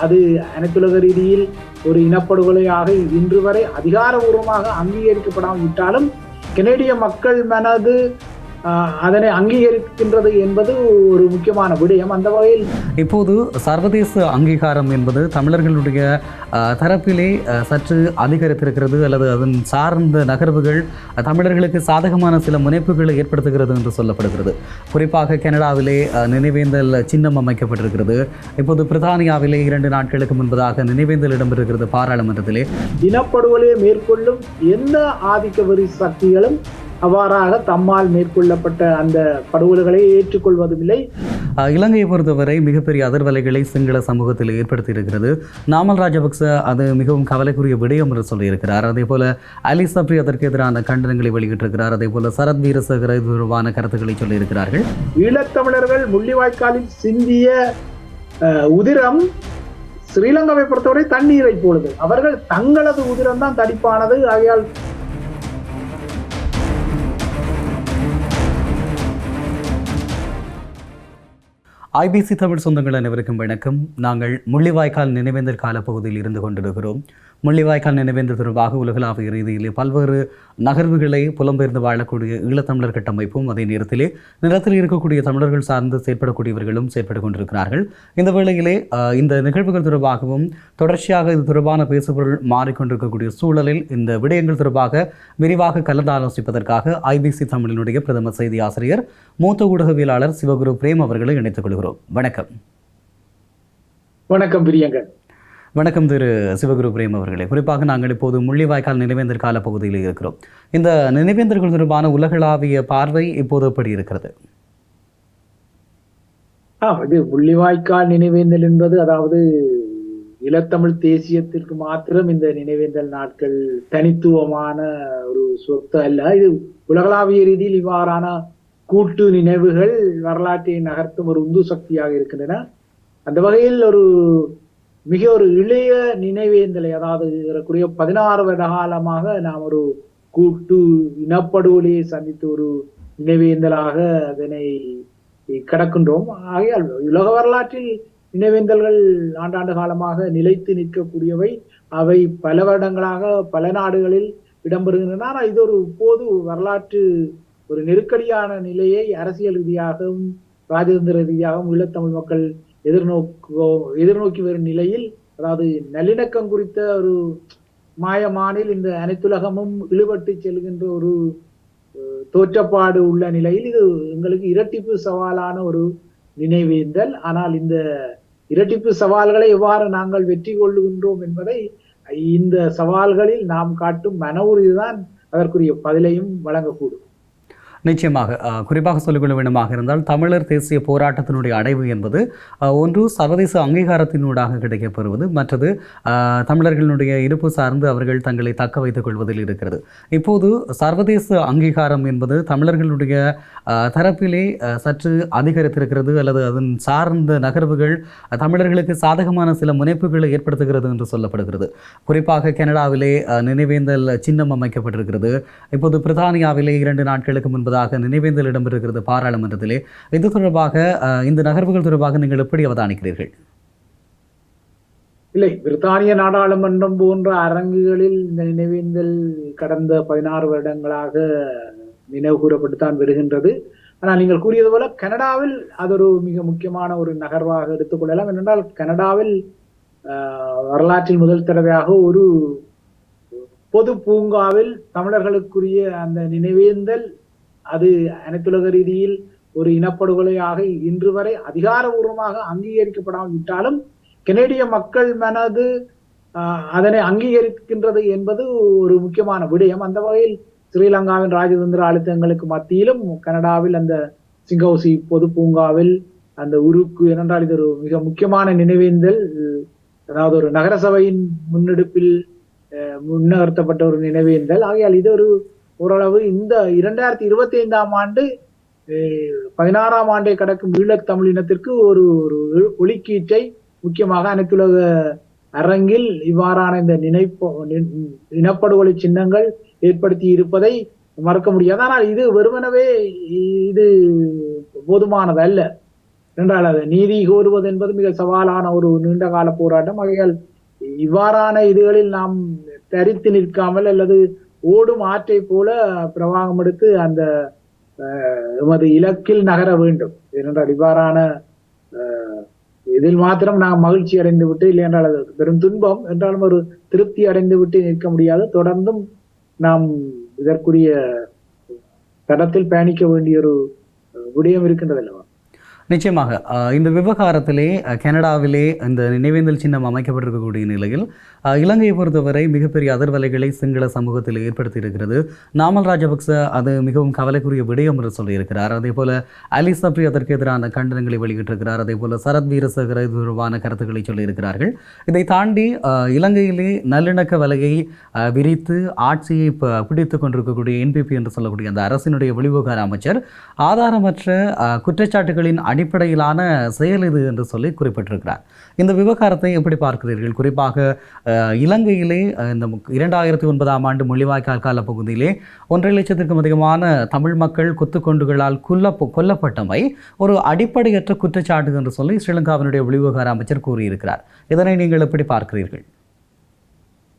அது அனைத்துலக ரீதியில் ஒரு இனப்படுகொலையாக இன்று வரை அதிகாரபூர்வமாக அங்கீகரிக்கப்படாமல் விட்டாலும் கனேடிய மக்கள் மனது அதனை அங்கீகரிக்கின்றது என்பது ஒரு முக்கியமான விடயம். அந்த வகையில் இப்போது சர்வதேச அங்கீகாரம் என்பது தமிழர்களுடைய தரப்பிலே சற்று அதிகரித்திருக்கிறது அல்லது அதன் சார்ந்த நகர்வுகள் தமிழர்களுக்கு சாதகமான சில முனைப்புகளை ஏற்படுத்துகிறது என்று சொல்லப்படுகிறது. குறிப்பாக கனடாவிலே நினைவேந்தல் சின்னம் அமைக்கப்பட்டிருக்கிறது. இப்போது பிரித்தானியாவிலே 2 நாட்களுக்கு முன்பதாக நினைவேந்தல் இடம்பெறுகிறது பாராளுமன்றத்திலே. இனப்படுகொலையை மேற்கொள்ளும் எந்த ஆதிக்க வெறி சக்திகளும் அவ்வாறாக தம்மால் மேற்கொள்ளப்பட்ட அந்த படுகொலைகளை ஏற்றுக்கொள்வதுமில்லை. இலங்கையை பொறுத்தவரை மிகப்பெரிய அதிர்வலைகளை சிங்கள சமூகத்தில் ஏற்படுத்தி இருக்கிறது. நாமல் ராஜபக்ச அது மிகவும் கவலைக்குரிய விடயம் என்று சொல்லியிருக்கிறார். அதே போல அலி சப்ரி அதற்கு எதிரான கண்டனங்களை வெளியிட்டிருக்கிறார். அதே போல சரத் வீரசேகர தொடர்பான கருத்துக்களை சொல்லியிருக்கிறார்கள். ஈழத்தமிழர்கள் முள்ளிவாய்க்காலில் சிந்திய உதிரம் ஸ்ரீலங்காவை பொறுத்தவரை தண்ணீரை போடுது. அவர்கள் தங்களது உதிரம் தான் தடிப்பானது. ஆகையால் ஐபிசி தமிழ் சொந்தங்கள் அனைவருக்கும் வணக்கம். நாங்கள் முள்ளிவாய்க்கால் நினைவேந்தல் காலப்பகுதியில் இருந்து கொண்டிருக்கிறோம். முள்ளிவாய்க்கால் நினைவேந்தல் தொடர்பாக உலகளாவிய ரீதியிலே பல்வேறு நகர்வுகளை புலம்பெயர்ந்து வாழக்கூடிய ஈழத்தமிழர் கட்டமைப்பும் அதே நேரத்திலே நிலத்தில் இருக்கக்கூடிய தமிழர்கள் சார்ந்து செயற்படக்கூடியவர்களும் செயற்பட்டுக் கொண்டிருக்கிறார்கள். இந்த வேளையிலே இந்த நிகழ்வுகள் தொடர்பாகவும் தொடர்ச்சியாக இது தொடர்பான பேசுபொருள் மாறிக்கொண்டிருக்கக்கூடிய சூழலில் இந்த விடயங்கள் தொடர்பாக விரிவாக கலந்து ஆலோசிப்பதற்காக ஐபிசி தமிழினுடைய பிரதம செய்தி ஆசிரியர் மூத்த ஊடகவியலாளர் சிவகுரு பிரேம் அவர்களை இணைத்துக் கொள்கிறோம். வணக்கம். வணக்கம் பிரியங்கன். வணக்கம் திரு சிவகுரு பிரேம் அவர்களே. குறிப்பாக நாங்கள் இப்போது முள்ளிவாய்க்கால் நினைவேந்தல் கால பகுதியில் இருக்கிறோம். இந்த நினைவேந்தல்கள் தொடர்பான உலகளாவிய பார்வை இப்போது எப்படி இருக்கிறது? இது முள்ளிவாய்க்கால் நினைவேந்தல் என்பது அதாவது ஈழத்தமிழ் தேசியத்திற்கு மாத்திரம் இந்த நினைவேந்தல் நாட்கள் தனித்துவமான ஒரு சொத்து அல்ல. இது உலகளாவிய ரீதியில் இவ்வாறான கூட்டு நினைவுகள் வரலாற்றை நகர்த்தும் ஒரு உந்து சக்தியாக இருக்கின்றன. அந்த வகையில் ஒரு இளைய நினைவேந்தலை, அதாவது ஏறக்குறைய 16 வருட காலமாக நாம் ஒரு கூட்டு இனப்படுகொலையை சந்தித்து ஒரு நினைவேந்தலாக அதனை கடக்கின்றோம். ஆகையால் உலக வரலாற்றில் நினைவேந்தல்கள் ஆண்டாண்டு காலமாக நிலைத்து நிற்கக்கூடியவை. அவை பல வருடங்களாக பல நாடுகளில் இடம்பெறுகின்றன. ஆனால் இது ஒரு பொது வரலாற்று ஒரு நெருக்கடியான நிலையை அரசியல் ரீதியாகவும் ராஜதந்திர ரீதியாகவும் ஈழத்தமிழ் மக்கள் எதிர்நோக்கி வரும் நிலையில், அதாவது நல்லிணக்கம் குறித்த ஒரு மாயமானில் இந்த அனைத்துலகமும் இழுபட்டு செல்கின்ற ஒரு தோற்றப்பாடு உள்ள நிலையில் இது எங்களுக்கு இரட்டிப்பு சவாலான ஒரு நினைவேந்தல். ஆனால் இந்த இரட்டிப்பு சவால்களை எவ்வாறு நாங்கள் வெற்றி கொள்ளுகின்றோம் என்பதை இந்த சவால்களில் நாம் காட்டும் மன உறுதிதான் அதற்குரிய பதிலையும் வழங்கக்கூடும். நிச்சயமாக. குறிப்பாக சொல்லிக்கொள்ள வேண்டுமாக இருந்தால் தமிழர் தேசிய போராட்டத்தினுடைய அடைவு என்பது ஒன்று சர்வதேச அங்கீகாரத்தினூடாக கிடைக்கப்பெறுவது, மற்றது தமிழர்களுடைய இருப்பு சார்ந்து அவர்கள் தங்களை தக்க வைத்துக் கொள்வதில் இருக்கிறது. இப்போது சர்வதேச அங்கீகாரம் என்பது தமிழர்களுடைய தரப்பிலே சற்று அதிகரித்திருக்கிறது அல்லது அதன் சார்ந்த நகர்வுகள் தமிழர்களுக்கு சாதகமான சில முனைப்புகளை ஏற்படுத்துகிறது என்று சொல்லப்படுகிறது. குறிப்பாக கனடாவிலே நினைவேந்தல் சின்னம் அமைக்கப்பட்டிருக்கிறது. இப்போது பிரித்தானியாவிலே 2 நாட்களுக்கு முன்பு நினைவேந்தல் இடம்பெறுகிறது பாராளுமன்றத்திலே. இது தொடர்பாக இந்த நகர்வுகள் தொடர்பாக நீங்கள் எப்படி அவதானிக்கிறீர்கள்? இல்லை, பிரித்தானிய நாடாளுமன்றம் போன்ற அரங்குகளில் இந்த நினைவேந்தல் கடந்த 16 வருடங்களாக நினைவு கூறப்பட்டுத்தான் வருகின்றது. ஆனால் நீங்கள் கூறியது போல கனடாவில் அது ஒரு மிக முக்கியமான ஒரு நகர்வாக எடுத்துக்கொள்ளலாம். ஏனென்றால் கனடாவில் வரலாற்றில் முதல் தடவையாக ஒரு பொது பூங்காவில் தமிழர்களுக்குரிய அந்த நினைவேந்தல் அது அனைத்துலக ரீதியில் ஒரு இனப்படுகொலையாக இன்று வரை அதிகாரபூர்வமாக அங்கீகரிக்கப்படாமல் விட்டாலும் கனேடிய மக்கள் மனது அதனை அங்கீகரிக்கின்றது என்பது ஒரு முக்கியமான விடயம். அந்த வகையில் ஸ்ரீலங்காவின் ராஜதந்திர அழுத்தங்களுக்கு மத்தியிலும் கனடாவில் அந்த சிங்கௌசி பொது பூங்காவில் அந்த உருக்கு, ஏனென்றால் இது ஒரு மிக முக்கியமான நினைவேந்தல், அதாவது ஒரு நகரசபையின் முன்னெடுப்பில் முன்னகர்த்தப்பட்ட ஒரு நினைவேந்தல். ஆகையால் இது ஓரளவு இந்த 2025ஆம் ஆண்டு 16ஆம் ஆண்டை கடக்கும் ஈழத் தமிழினத்திற்கு ஒரு ஒலிக்கீற்றை முக்கியமாக அனைத்துலக அரங்கில் இவ்வாறான இந்த இனப்படுகொலை சின்னங்கள் ஏற்படுத்தி இருப்பதை மறக்க முடியாது. ஆனால் இது வெறுமனவே இது போதுமானது அல்ல. என்றால் அது நீதி கோருவது என்பது மிக சவாலான ஒரு நீண்ட கால போராட்டம். ஆகையால் இவ்வாறான இதுகளில் நாம் தரித்து நிற்காமல் அல்லது ஓடும் ஆற்றை போல பிரவாகம் எடுத்து அந்த எமது இலக்கில் நகர வேண்டும். ஏனென்றால் இவ்வாறான இதில் மாத்திரம் நாம் மகிழ்ச்சி அடைந்து விட்டு, இல்லை என்றால் அது பெரும் துன்பம் என்றாலும் ஒரு திருப்தி அடைந்து விட்டு நிற்க முடியாது. தொடர்ந்தும் நாம் இதற்குரிய தடத்தில் பயணிக்க வேண்டிய ஒரு விடயம் இருக்கின்றது அல்லவா? நிச்சயமாக இந்த விவகாரத்திலே கனடாவிலே இந்த நினைவேந்தல் சின்னம் அமைக்கப்பட்டிருக்கக்கூடிய நிலையில் இலங்கையை பொறுத்தவரை மிகப்பெரிய அதிர்வலைகளை சிங்கள சமூகத்தில் ஏற்படுத்தி இருக்கிறது. நாமல் ராஜபக்ச அது மிகவும் கவலைக்குரிய விடயம் என்று சொல்லியிருக்கிறார். அதே போல அலி சப்ரி அதற்கு எதிரான கண்டனங்களை வெளியிட்டிருக்கிறார். அதே போல சரத் வீரசேகர தொடர்பான கருத்துக்களை சொல்லியிருக்கிறார்கள். இதை தாண்டி இலங்கையிலே நல்லிணக்க வலையை விரித்து ஆட்சியை பிடித்து கொண்டிருக்கக்கூடிய என்பிபி என்று சொல்லக்கூடிய அந்த அரசினுடைய வெளிவிவகார அமைச்சர் ஆதாரமற்ற குற்றச்சாட்டுகளின் அடிப்படையிலான செயல் இது என்று சொல்லி குறிப்பிட்டிருக்கிறார். இந்த விவகாரத்தை எப்படி பார்க்கிறீர்கள்? குறிப்பாக இலங்கையிலே இந்த 2009ஆம் ஆண்டு முள்ளிவாய்க்கால் கால பகுதியிலே 1.5 லட்சத்திற்கும் அதிகமான தமிழ் மக்கள் குத்துக்கொண்டுகளால் கொல்லப்பட்டமை ஒரு அடிப்படையற்ற குற்றச்சாட்டு என்று சொல்லி ஸ்ரீலங்காவினுடைய வெளிவிவகார அமைச்சர் கூறியிருக்கிறார். இதனை நீங்கள் எப்படி பார்க்கிறீர்கள்?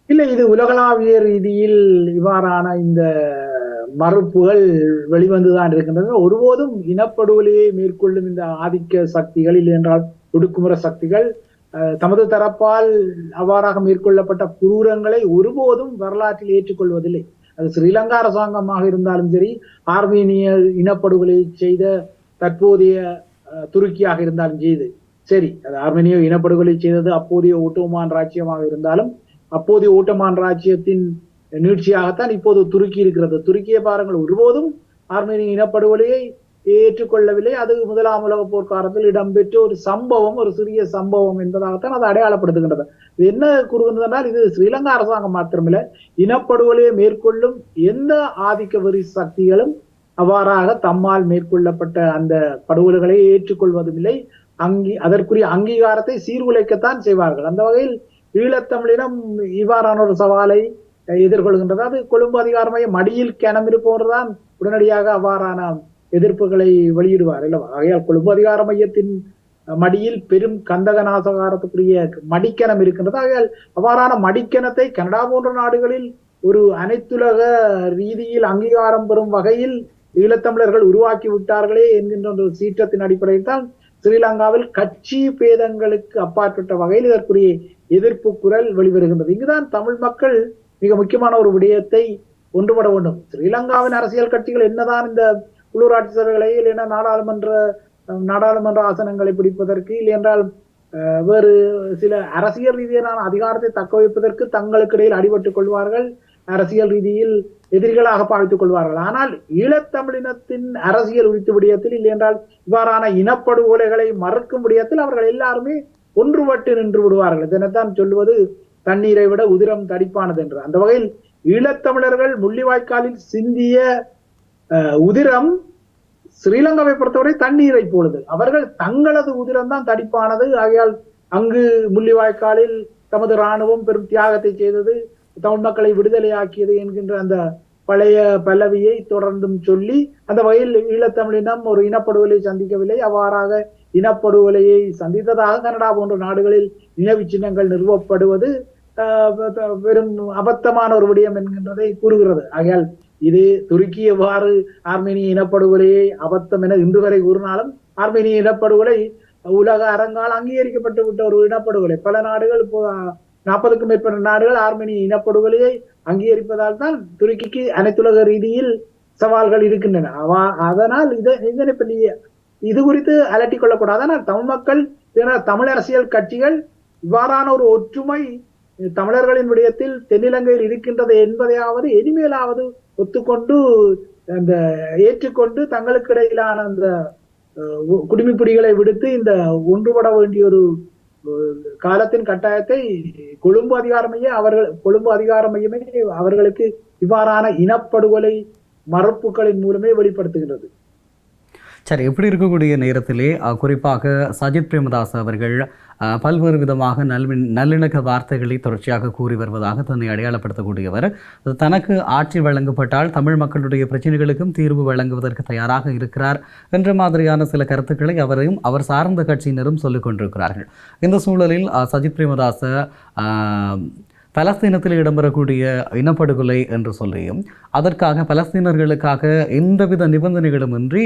இல்லை, இது உலகளாவிய ரீதியில் இவ்வாறான இந்த மறுப்புகள் வெளிவந்துதான் இருக்கின்றன. ஒருபோதும் இனப்படுகொலையை மேற்கொள்ளும் இந்த ஆதிக்க சக்திகள், இல்லை என்றால் ஒடுக்குமுறை சக்திகள் தமது தரப்பால் அவ்வாறாக மேற்கொள்ளப்பட்ட குரூரங்களை ஒருபோதும் வரலாற்றில் ஏற்றுக்கொள்வதில்லை. அது ஸ்ரீலங்கா அரசாங்கமாக இருந்தாலும் சரி, ஆர்மீனிய இனப்படுகொலை செய்த தற்போதைய துருக்கியாக இருந்தாலும் சரி, அது ஆர்மீனிய இனப்படுகொலை செய்தது அப்போதைய ஓட்டோமான் ராஜ்யமாக இருந்தாலும், அப்போதைய ஓட்டோமான் ராஜ்யத்தின் நீட்சியாகத்தான் இப்போது துருக்கி இருக்கிறது. துருக்கியை பாருங்கள், ஒருபோதும் ஆர்மீனிய இனப்படுகொலையை ஏற்றுக்கொள்ளவில்லை. அது முதலாம் உலக போர்க்காலத்தில் இடம்பெற்ற ஒரு சம்பவம், ஒரு சிறிய சம்பவம் என்பதாகத்தான் அது அடையாளப்படுத்துகின்றது. இது என்ன கூறுகின்றனால், இது ஸ்ரீலங்கா அரசாங்கம் மாத்திரமில்லை, இனப்படுகொலையை மேற்கொள்ளும் எந்த ஆதிக்க வெறி சக்திகளும் அவ்வாறாக தம்மால் மேற்கொள்ளப்பட்ட அந்த படுகொலைகளை ஏற்றுக்கொள்வதும் இல்லை. அதற்குரிய அங்கீகாரத்தை சீர்குலைக்கத்தான் செய்வார்கள். அந்த வகையில் ஈழத்தமிழினம் இவ்வாறான ஒரு சவாலை எதிர்கொள்கின்றது. அது கொழும்பு அதிகார மையம் மடியில் கிணம் இருப்பவர்தான் உடனடியாக அவ்வாறான எதிர்ப்புகளை வெளியிடுவார் அல்லவா? ஆகையால் கொழும்பு அதிகார மையத்தின் மடியில் பெரும் கந்தக நாசகாரத்துக்குரிய மடிக்கணம் இருக்கின்றது. ஆகையால் அவ்வாறான மடிக்கணத்தை கனடா போன்ற நாடுகளில் ஒரு அனைத்துலக ரீதியில் அங்கீகாரம் பெறும் வகையில் ஈழத்தமிழர்கள் உருவாக்கி விட்டார்களே என்கின்ற ஒரு சீற்றத்தின் அடிப்படையில் தான் ஸ்ரீலங்காவில் கட்சி பேதங்களுக்கு அப்பாற்பட்ட வகையில் இதற்குரிய எதிர்ப்பு குரல் வெளிவருகின்றது. இங்குதான் தமிழ் மக்கள் மிக முக்கியமான ஒரு விடயத்தை ஒன்றுபட வேண்டும். ஸ்ரீலங்காவின் அரசியல் கட்சிகள் என்னதான் இந்த உள்ளூராட்சி சபைகளை, இல்லைன்னா நாடாளுமன்ற ஆசனங்களை பிடிப்பதற்கு, இல்லை என்றால் வேறு சில அரசியல் ரீதியான அதிகாரத்தை தக்க வைப்பதற்கு தங்களுக்கு இடையில் அடிபட்டுக் கொள்வார்கள், அரசியல் ரீதியில் எதிரிகளாக பாவித்துக் கொள்வார்கள். ஆனால் ஈழத்தமிழினத்தின் அரசியல் உரித்து விடயத்தில், இல்லை என்றால் இவ்வாறான இனப்படுகொலைகளை மறுக்கும் விடயத்தில் அவர்கள் எல்லாருமே ஒன்றுபட்டு நின்று விடுவார்கள். இதனைத்தான் சொல்லுவது தண்ணீரை விட உதிரம் தடிப்பானது என்று. அந்த வகையில் ஈழத்தமிழர்கள் முள்ளிவாய்க்காலில் சிந்திய உதிரம் ஸ்ரீலங்காவை பொறுத்தவரை தண்ணீரை போலது. அவர்கள் தங்களது உதிரம் தான் தடிப்பானது. ஆகையால் அங்கு முள்ளிவாய்க்காலில் தமது இராணுவம் பெரும் தியாகத்தை செய்தது, தமிழ் மக்களை விடுதலையாக்கியது என்கின்ற அந்த பழைய பல்லவியை தொடர்ந்தும் சொல்லி, அந்த வகையில் ஈழத்தமிழினம் ஒரு இனப்படுகொலை சந்திக்கவில்லை, அவ்வாறாக இனப்படுகொலையை சந்தித்ததாக கனடா போன்ற நாடுகளில் நினைவு சின்னங்கள் நிறுவப்படுவது பெரும் அபத்தமான ஒரு விடயம் என்கின்றதை கூறுகிறது. ஆகையால் இது துருக்கி எவ்வாறு ஆர்மேனிய இனப்படுகொலையை அபத்தம் என இன்று வரை கூறினாலும், ஆர்மேனிய இனப்படுகொலை உலக அரங்கால் அங்கீகரிக்கப்பட்டு விட்ட ஒரு இனப்படுகொலை. பல நாடுகள், 40க்கும் மேற்பட்ட நாடுகள் ஆர்மேனிய இனப்படுகொலையை அங்கீகரிப்பதால் தான் துருக்கிக்கு அனைத்துலக ரீதியில் சவால்கள் இருக்கின்றன. அதனால் இதனை பற்றி இது குறித்து அலட்டிக் கொள்ளக்கூடாது. ஆனால் தமிழ் மக்கள், தமிழ் அரசியல் கட்சிகள் இவ்வாறான ஒரு ஒற்றுமை தமிழர்களின் விடயத்தில் தென்னிலங்கையில் இருக்கின்றது என்பதையாவது இனிமேலாவது ஒத்துக்கொண்டு அந்த ஏற்றுக்கொண்டு தங்களுக்கு இடையிலான அந்த குடிமிப்பிடிகளை விடுத்து இந்த ஒன்றுபட வேண்டிய ஒரு காலத்தின் கட்டாயத்தை கொழும்பு அதிகார மையமே அவர்களுக்கு இவ்வாறான இனப்படுகொலை மறுப்புகளின் மூலமே வெளிப்படுத்துகின்றது. சரி, இப்படி இருக்கக்கூடிய நேரத்திலே குறிப்பாக சஜித் பிரேமதாஸ் அவர்கள் பல்வேறு விதமாக நல்லிணக்க வார்த்தைகளை தொடர்ச்சியாக கூறி வருவதாக தன்னை அடையாளப்படுத்தக்கூடியவர். தனக்கு ஆட்சி வழங்கப்பட்டால் தமிழ் மக்களுடைய பிரச்சனைகளுக்கும் தீர்வு வழங்குவதற்கு தயாராக இருக்கிறார் என்ற மாதிரியான சில கருத்துக்களை அவரையும் அவர் சார்ந்த கட்சியினரும் சொல்லிக் கொண்டிருக்கிறார்கள். இந்த சூழலில் சஜித் பிரேமதாச பலஸ்தீனத்தில் இடம்பெறக்கூடிய இனப்படுகொலை என்று சொல்லியும் அதற்காக பலஸ்தீனர்களுக்காக எந்தவித நிபந்தனைகளுமின்றி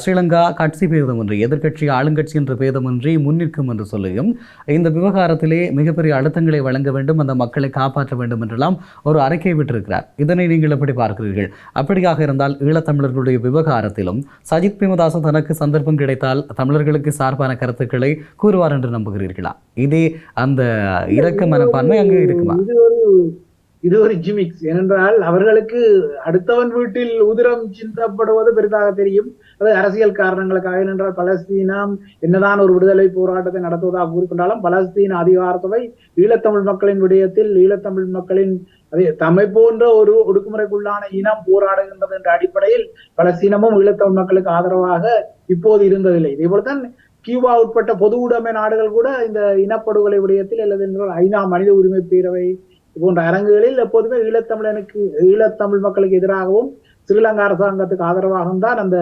ஸ்ரீலங்கா கட்சி பேதமின்றி எதிர்க்கட்சி ஆளுங்கட்சி என்ற பேதமின்றி முன்னிற்கும் என்று சொல்லியும் இந்த விவகாரத்திலே மிகப்பெரிய அழுத்தங்களை வழங்க வேண்டும், அந்த மக்களை காப்பாற்ற வேண்டும் என்றெல்லாம் ஒரு அறிக்கை விட்டிருக்கிறார். இதனை நீங்கள் எப்படி பார்க்கிறீர்கள்? அப்படியாக இருந்தால் ஈழத்தமிழர்களுடைய விவகாரத்திலும் சஜித் பிரேமதாச தனக்கு சந்தர்ப்பம் கிடைத்தால் தமிழர்களுக்கு சார்பான கருத்துக்களை கூறுவார் என்று நம்புகிறீர்களா? இதே அந்த இரக்க மனப்பான்மை அங்கு இருக்குமா? இது ஒரு ஜிமிக்ஸ். ஏனென்றால் அவர்களுக்கு அடுத்தவன் வீட்டில் உதிரம் சிந்தப்படுவது பெரிதாக தெரியும். அது அரசியல் காரணங்களுக்காக. ஏனென்றால் பலஸ்தீனம் என்னதான் ஒரு விடுதலை போராட்டத்தை நடத்துவதாக கூறிக்கொண்டாலும் பலஸ்தீன அதிகார சபை ஈழத்தமிழ் மக்களின் விடயத்தில் ஈழத்தமிழ் மக்களின் தம்மை போன்ற ஒரு ஒடுக்குமுறைக்குள்ளான இனம் போராடுகின்றது என்ற அடிப்படையில் பலஸ்தீனமும் ஈழத்தமிழ் மக்களுக்கு ஆதரவாக இப்போது இருந்ததில்லை. இதே போலதான் கியூபா உட்பட்ட பொது உடைமை நாடுகள் கூட இந்த இனப்படுகொலை விடயத்தில் அல்லது ஐநா மனித உரிமை பேரவை போன்ற அரங்குகளில் எப்போதுமே ஈழத்தமிழ் மக்களுக்கு எதிராகவும் ஸ்ரீலங்கா அரசாங்கத்துக்கு ஆதரவாகவும் தான் அந்த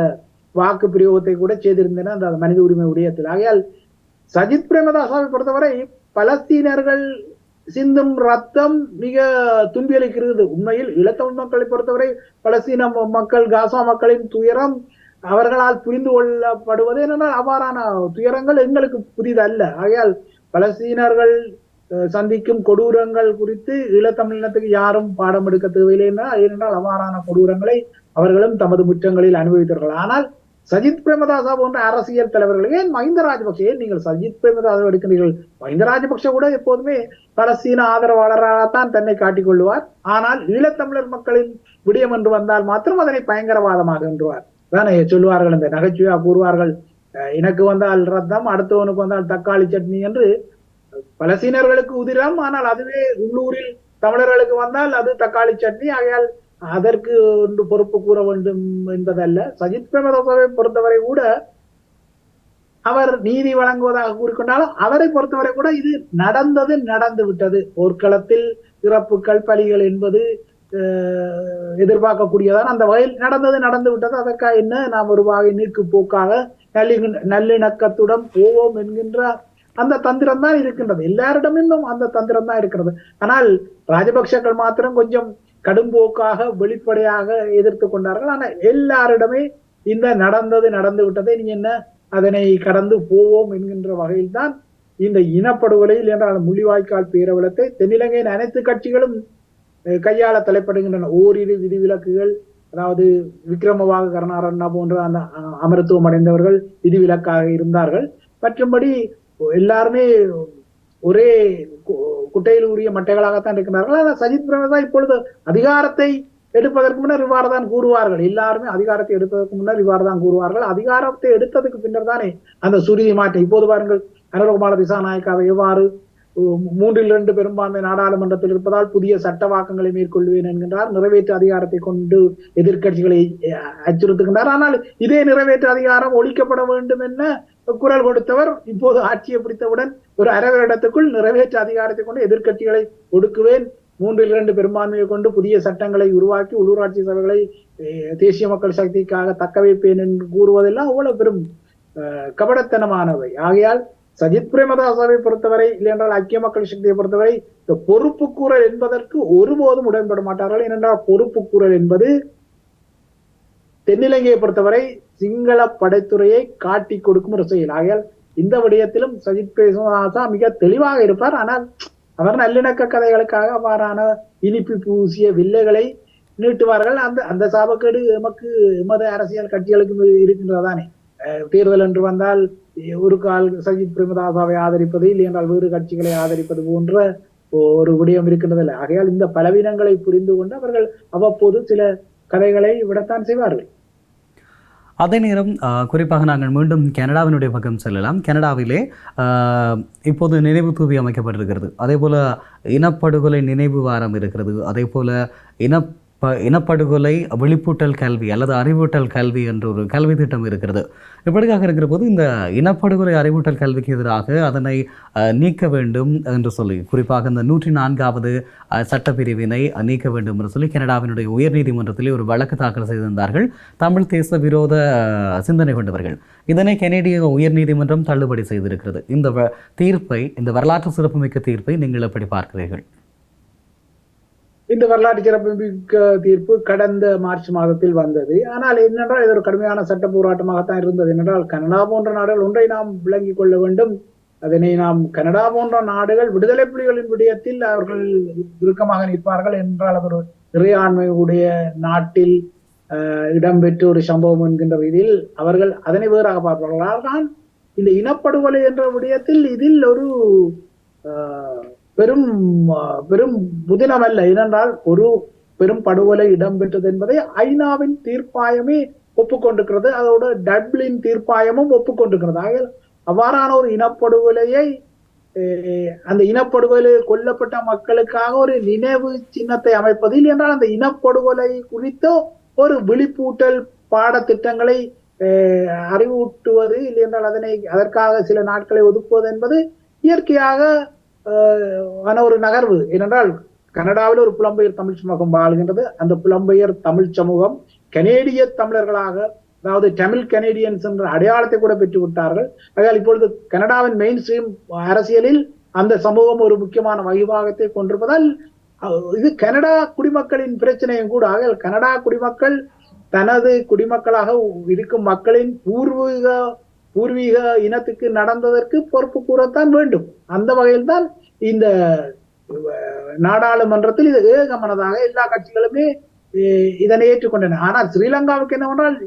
வாக்கு பிரயோகத்தை கூட செய்திருந்தன அந்த மனித உரிமை விடயத்தில். ஆகையால் சஜித் பிரேமதாசாவை பொறுத்தவரை பலஸ்தீனர்கள் சிந்தும் ரத்தம் மிக துன்பியளிக்கிறது. உண்மையில் ஈழத்தமிழ் மக்களை பொறுத்தவரை பலஸ்தீன மக்கள் காசா மக்களின் துயரம் அவர்களால் புரிந்து கொள்ளப்படுவது என்னென்னால் அவ்வாறான துயரங்கள் எங்களுக்கு புதிதல்ல. ஆகையால் பலஸ்தீனர்கள் சந்திக்கும் கொடூரங்கள் குறித்து ஈழத்தமிழினத்துக்கு யாரும் பாடம் எடுக்க தேவையில்லை ஏனென்றால் அவ்வாறான கொடூரங்களை அவர்களும் தமது முற்றங்களில் அனுபவித்தார்கள். ஆனால் சஜித் பிரேமதாசா போன்ற அரசியல் தலைவர்கள், ஏன் மஹிந்த ராஜபக்சே, ஏன் நீங்கள் சஜித் பிரேமதாசா எடுக்கிறீர்கள்? மஹிந்த ராஜபக்ச கூட எப்போதுமே பலஸ்தீன ஆதரவாளராகத்தான் தன்னை காட்டிக் கொள்வார். ஆனால் ஈழத்தமிழர் மக்களின் விடயம் என்று வந்தால் மாத்திரம் அதனை பயங்கரவாதமாக என்றுவார் தானே சொல்லுவார்கள். இந்த நகைச்சுவையா கூறுவார்கள், எனக்கு வந்தால் ரத்தம் அடுத்தவனுக்கு வந்தால் தக்காளி சட்னி என்று. பலஸ்தீனர்களுக்கு உதிரம், ஆனால் அதுவே உள்ளூரில் தமிழர்களுக்கு வந்தால் அது தக்காளி சட்னி. ஆகையால் அதற்கு ஒன்று பொறுப்பு கூற வேண்டும் என்பதல்ல. சஜித் பிரேமதாசாவை பொறுத்தவரை கூட அவர் நீதி வழங்குவதாக கூறிக்கொண்டாலும் அவரை பொறுத்தவரை கூட இது நடந்து விட்டது. போர்க்களத்தில் இறப்புகள் பலிகள் என்பது எதிர்பார்க்கக்கூடியதான். அந்த வகையில் நடந்து விட்டது. அதற்காக என்ன நாம் ஒரு வகை நீக்கு போக்காக நல்லிணக்கத்துடன் போவோம் என்கின்ற அந்த தந்திரம் தான் இருக்கின்றது. எல்லாரிடமும் அந்த தந்திரம் தான் இருக்கிறது. ஆனால் ராஜபக்சர்கள் மாத்திரம் கொஞ்சம் கடும்போக்காக வெளிப்படையாக எதிர்த்து கொண்டார்கள். ஆனால் எல்லாரிடமே இந்த நடந்து விட்டதை நீ என்ன அதனை கடந்து போவோம் என்கின்ற வகையில் தான் இந்த இனப்படுகொலையில் என்றால் முள்ளிவாய்க்கால் பேரவலத்தை தென்னிலங்கையின் அனைத்து கட்சிகளும் கையாள தலைப்படுகின்றன. ஓரிரு விதிவிலக்குகள், அதாவது விக்ரமவாக கருணாரண்ணா போன்ற அந்த அமரத்துவம் அடைந்தவர்கள் விதிவிலக்காக இருந்தார்கள். மற்றும்படி எல்லாருமே ஒரே குட்டையில் உரிய மட்டைகளாகத்தான் இருக்கிறார்கள். ஆனால் சஜித் பிரேமதாசா இப்பொழுது அதிகாரத்தை எடுப்பதற்கு முன்னர் இவ்வாறு தான் கூறுவார்கள். எல்லாருமே அதிகாரத்தை எடுப்பதற்கு முன்னர் இவ்வாறு தான் கூறுவார்கள். அதிகாரத்தை எடுத்ததுக்கு பின்னர் தானே அந்த சுருதி மாற்றம். இப்போது பாருங்கள், அனுரகுமார திசாநாயக்காவை எவ்வாறு 3/2 பெரும்பான்மை நாடாளுமன்றத்தில் இருப்பதால் புதிய சட்டவாக்கங்களை மேற்கொள்வேன் என்கின்றார். நிறைவேற்று அதிகாரத்தை கொண்டு எதிர்கட்சிகளை அச்சுறுத்துகின்றார். ஆனால் இதே நிறைவேற்று அதிகாரம் ஒழிக்கப்பட வேண்டும் என குரல் கொடுத்தவர் இப்போது ஆட்சியை பிடித்தவுடன் ஒரு அரை வருடத்துக்குள் நிறைவேற்று அதிகாரத்தை கொண்டு எதிர்கட்சிகளை ஒடுக்குவேன், 3/2 பெரும்பான்மையை கொண்டு புதிய சட்டங்களை உருவாக்கி உள்ளூராட்சி சபைகளை தேசிய மக்கள் சக்திக்காக தக்க வைப்பேன் என்று கூறுவதெல்லாம் அவ்வளவு பெரும் கபடத்தனமானவை. ஆகையால் சஜித் பிரேமதாசாவை பொறுத்தவரை, இல்லையென்றால் ஐக்கிய மக்கள் சக்தியை பொறுத்தவரை இந்த பொறுப்பு கூறல் என்பதற்கு ஒருபோதும் உடன்பட மாட்டார்கள். ஏனென்றால் பொறுப்பு கூறல் என்பது தென்னிலங்கையை பொறுத்தவரை சிங்கள படைத்துறையை காட்டி கொடுக்கும் ஒரு செயல். ஆகையால் இந்த விடயத்திலும் சஜித் பிரேமதாசா மிக தெளிவாக இருப்பார். ஆனால் அவர் நல்லிணக்க கதைகளுக்காக அவ்வாறான இனிப்பு பூசிய வில்லைகளை நீட்டுவார்கள். அந்த சாபக்கேடு எமது அரசியல் கட்சிகளுக்கு இருக்கின்றதானே. தேர்தல் என்று வந்தால் ஒரு கால் சஜித் பிரேமதாசாவை ஆதரிப்பது, இல்லை என்றால் வேறு கட்சிகளை ஆதரிப்பது போன்ற ஒரு விடயம் இருக்கின்றதில்லை. ஆகையால் இந்த பலவீனங்களை புரிந்து கொண்டு அவர்கள் அவ்வப்போது சில கதைகளை விடத்தான் செய்வார்கள். அதே நேரம் குறிப்பாக நாங்கள் மீண்டும் கனடாவினுடைய பக்கம் செல்லலாம். கனடாவிலே இப்போது நினைவு தூவி அமைக்கப்பட்டிருக்கிறது. அதே போல் இனப்படுகொலை நினைவு வாரம் இருக்கிறது. அதே போல் இப்போ இனப்படுகொலை விழிப்பூட்டல் கல்வி அல்லது அறிவூட்டல் கல்வி என்ற ஒரு கல்வி திட்டம் இருக்கிறது. இப்படியாக இருக்கிற போது இந்த இனப்படுகொலை அறிவூட்டல் கல்விக்கு எதிராக அதனை நீக்க வேண்டும் என்று சொல்லி, குறிப்பாக இந்த 104வது சட்டப்பிரிவினை நீக்க வேண்டும் என்று சொல்லி கனடாவினுடைய உயர்நீதிமன்றத்திலே ஒரு வழக்கு தாக்கல் செய்திருந்தார்கள் தமிழ் தேச விரோத சிந்தனை கொண்டவர்கள். இதனை கனேடிய உயர்நீதிமன்றம் தள்ளுபடி செய்திருக்கிறது. இந்த தீர்ப்பை, இந்த வரலாற்று சிறப்புமிக்க தீர்ப்பை நீங்கள் எப்படி பார்க்கிறீர்கள்? இந்த வரலாற்று சிறப்புமிக்க தீர்ப்பு கடந்த மார்ச் மாதத்தில் வந்தது. ஆனால் என்னென்றால் இது ஒரு கடுமையான சட்ட போராட்டமாகத்தான் இருந்தது. என்னென்றால் கனடா போன்ற நாடுகள் ஒன்றை நாம் விளங்கிக் கொள்ள வேண்டும். அதனை நாம் கனடா போன்ற நாடுகள் விடுதலை புலிகளின் விடயத்தில் அவர்கள் இறுக்கமாக நிற்பார்கள் என்றால் அது ஒரு இறையாண்மையுடைய நாட்டில் இடம்பெற்ற ஒரு சம்பவம் என்கின்ற ரீதியில் அவர்கள் அதனை வேறாக பார்ப்பார்கள். ஆனால் இந்த இனப்படுகொலை என்ற விடயத்தில் இதில் ஒரு பெரும் பெரும் புதினம் அல்ல. ஏனென்றால் ஒரு பெரும் படுகொலை இடம்பெற்றது என்பதை ஐநாவின் தீர்ப்பாயமே ஒப்புக்கொண்டிருக்கிறது. அதோட டப்ளின் தீர்ப்பாயமும் ஒப்புக்கொண்டிருக்கிறது. ஆக அவ்வாறான ஒரு இனப்படுகொலையை, அந்த இனப்படுகொலை கொல்லப்பட்ட மக்களுக்காக ஒரு நினைவு சின்னத்தை அமைப்பதில் என்றால் அந்த இனப்படுகொலை குறித்த ஒரு விழிப்பூட்டல் பாடத்திட்டங்களை அறிவூட்டுவது இல்லை என்றால் அதற்காக சில நாட்களை ஒதுக்குவது என்பது இயற்கையாக ஒரு நகர்வு. ஏனென்றால் கனடாவில் ஒரு புலம்பெயர் தமிழ் சமூகம் வாழ்கின்றது. அந்த புலம்பெயர் தமிழ் சமூகம் கனேடிய தமிழர்களாக, அதாவது தமிழ் கனேடியன்ஸ் என்ற அடையாளத்தை கூட பெற்று விட்டார்கள். ஆகையால் இப்பொழுது கனடாவின் மெயின் ஸ்ட்ரீம் அரசியலில் அந்த சமூகம் ஒரு முக்கியமான வகிபாகத்தை கொண்டிருப்பதால் இது கனடா குடிமக்களின் பிரச்சனையும் கூட. ஆகையால் கனடா குடிமக்கள் தனது குடிமக்களாக இருக்கும் மக்களின் பூர்வீக இனத்துக்கு நடந்ததற்கு பொறுப்பு கூறத்தான் வேண்டும். அந்த வகையில் தான் இந்த நாடாளுமன்றத்தில் இது ஏகமனதாக எல்லா கட்சிகளுமே இதனை ஏற்றுக்கொண்டன. ஆனால் ஸ்ரீலங்காவுக்கு என்னவென்றால்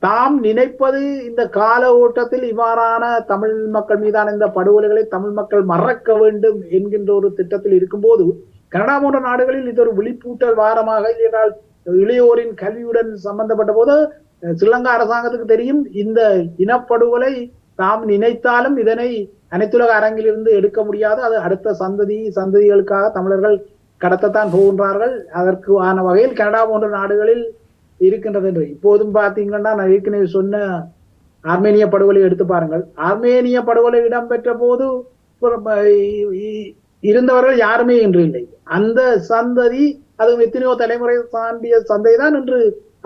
தாம் நினைப்பது இந்த கால ஓட்டத்தில் இவ்வாறான தமிழ் மக்கள் மீதான இந்த படுகொலைகளை தமிழ் மக்கள் மறக்க வேண்டும் என்கின்ற ஒரு திட்டத்தில் இருக்கும்போது கனடா போன்ற நாடுகளில் இது ஒரு விழிப்பூட்டல் வாரமாக, இல்லையென்றால் இளையோரின் கல்வியுடன் சம்பந்தப்பட்ட போது ஸ்ரீலங்கா அரசாங்கத்துக்கு தெரியும் இந்த இனப்படுகொலை தாம் நினைத்தாலும் இதனை அனைத்துலக அரங்கிலிருந்து எடுக்க முடியாது. அது அடுத்த சந்ததிகளுக்காக தமிழர்கள் கடத்தத்தான் போகின்றார்கள். அதற்கு ஆன வகையில் கனடா போன்ற நாடுகளில் இருக்கின்றது என்று இப்போதும் பார்த்தீங்கன்னா நான் ஏற்கனவே சொன்ன ஆர்மேனிய படுகொலை எடுத்து பாருங்கள். ஆர்மேனிய படுகொலை இடம்பெற்ற போது இருந்தவர்கள் யாருமே இன்று இல்லை. அந்த சந்ததி, அதுவும் எத்தனையோ தலைமுறை தாண்டிய சந்தை தான் இன்று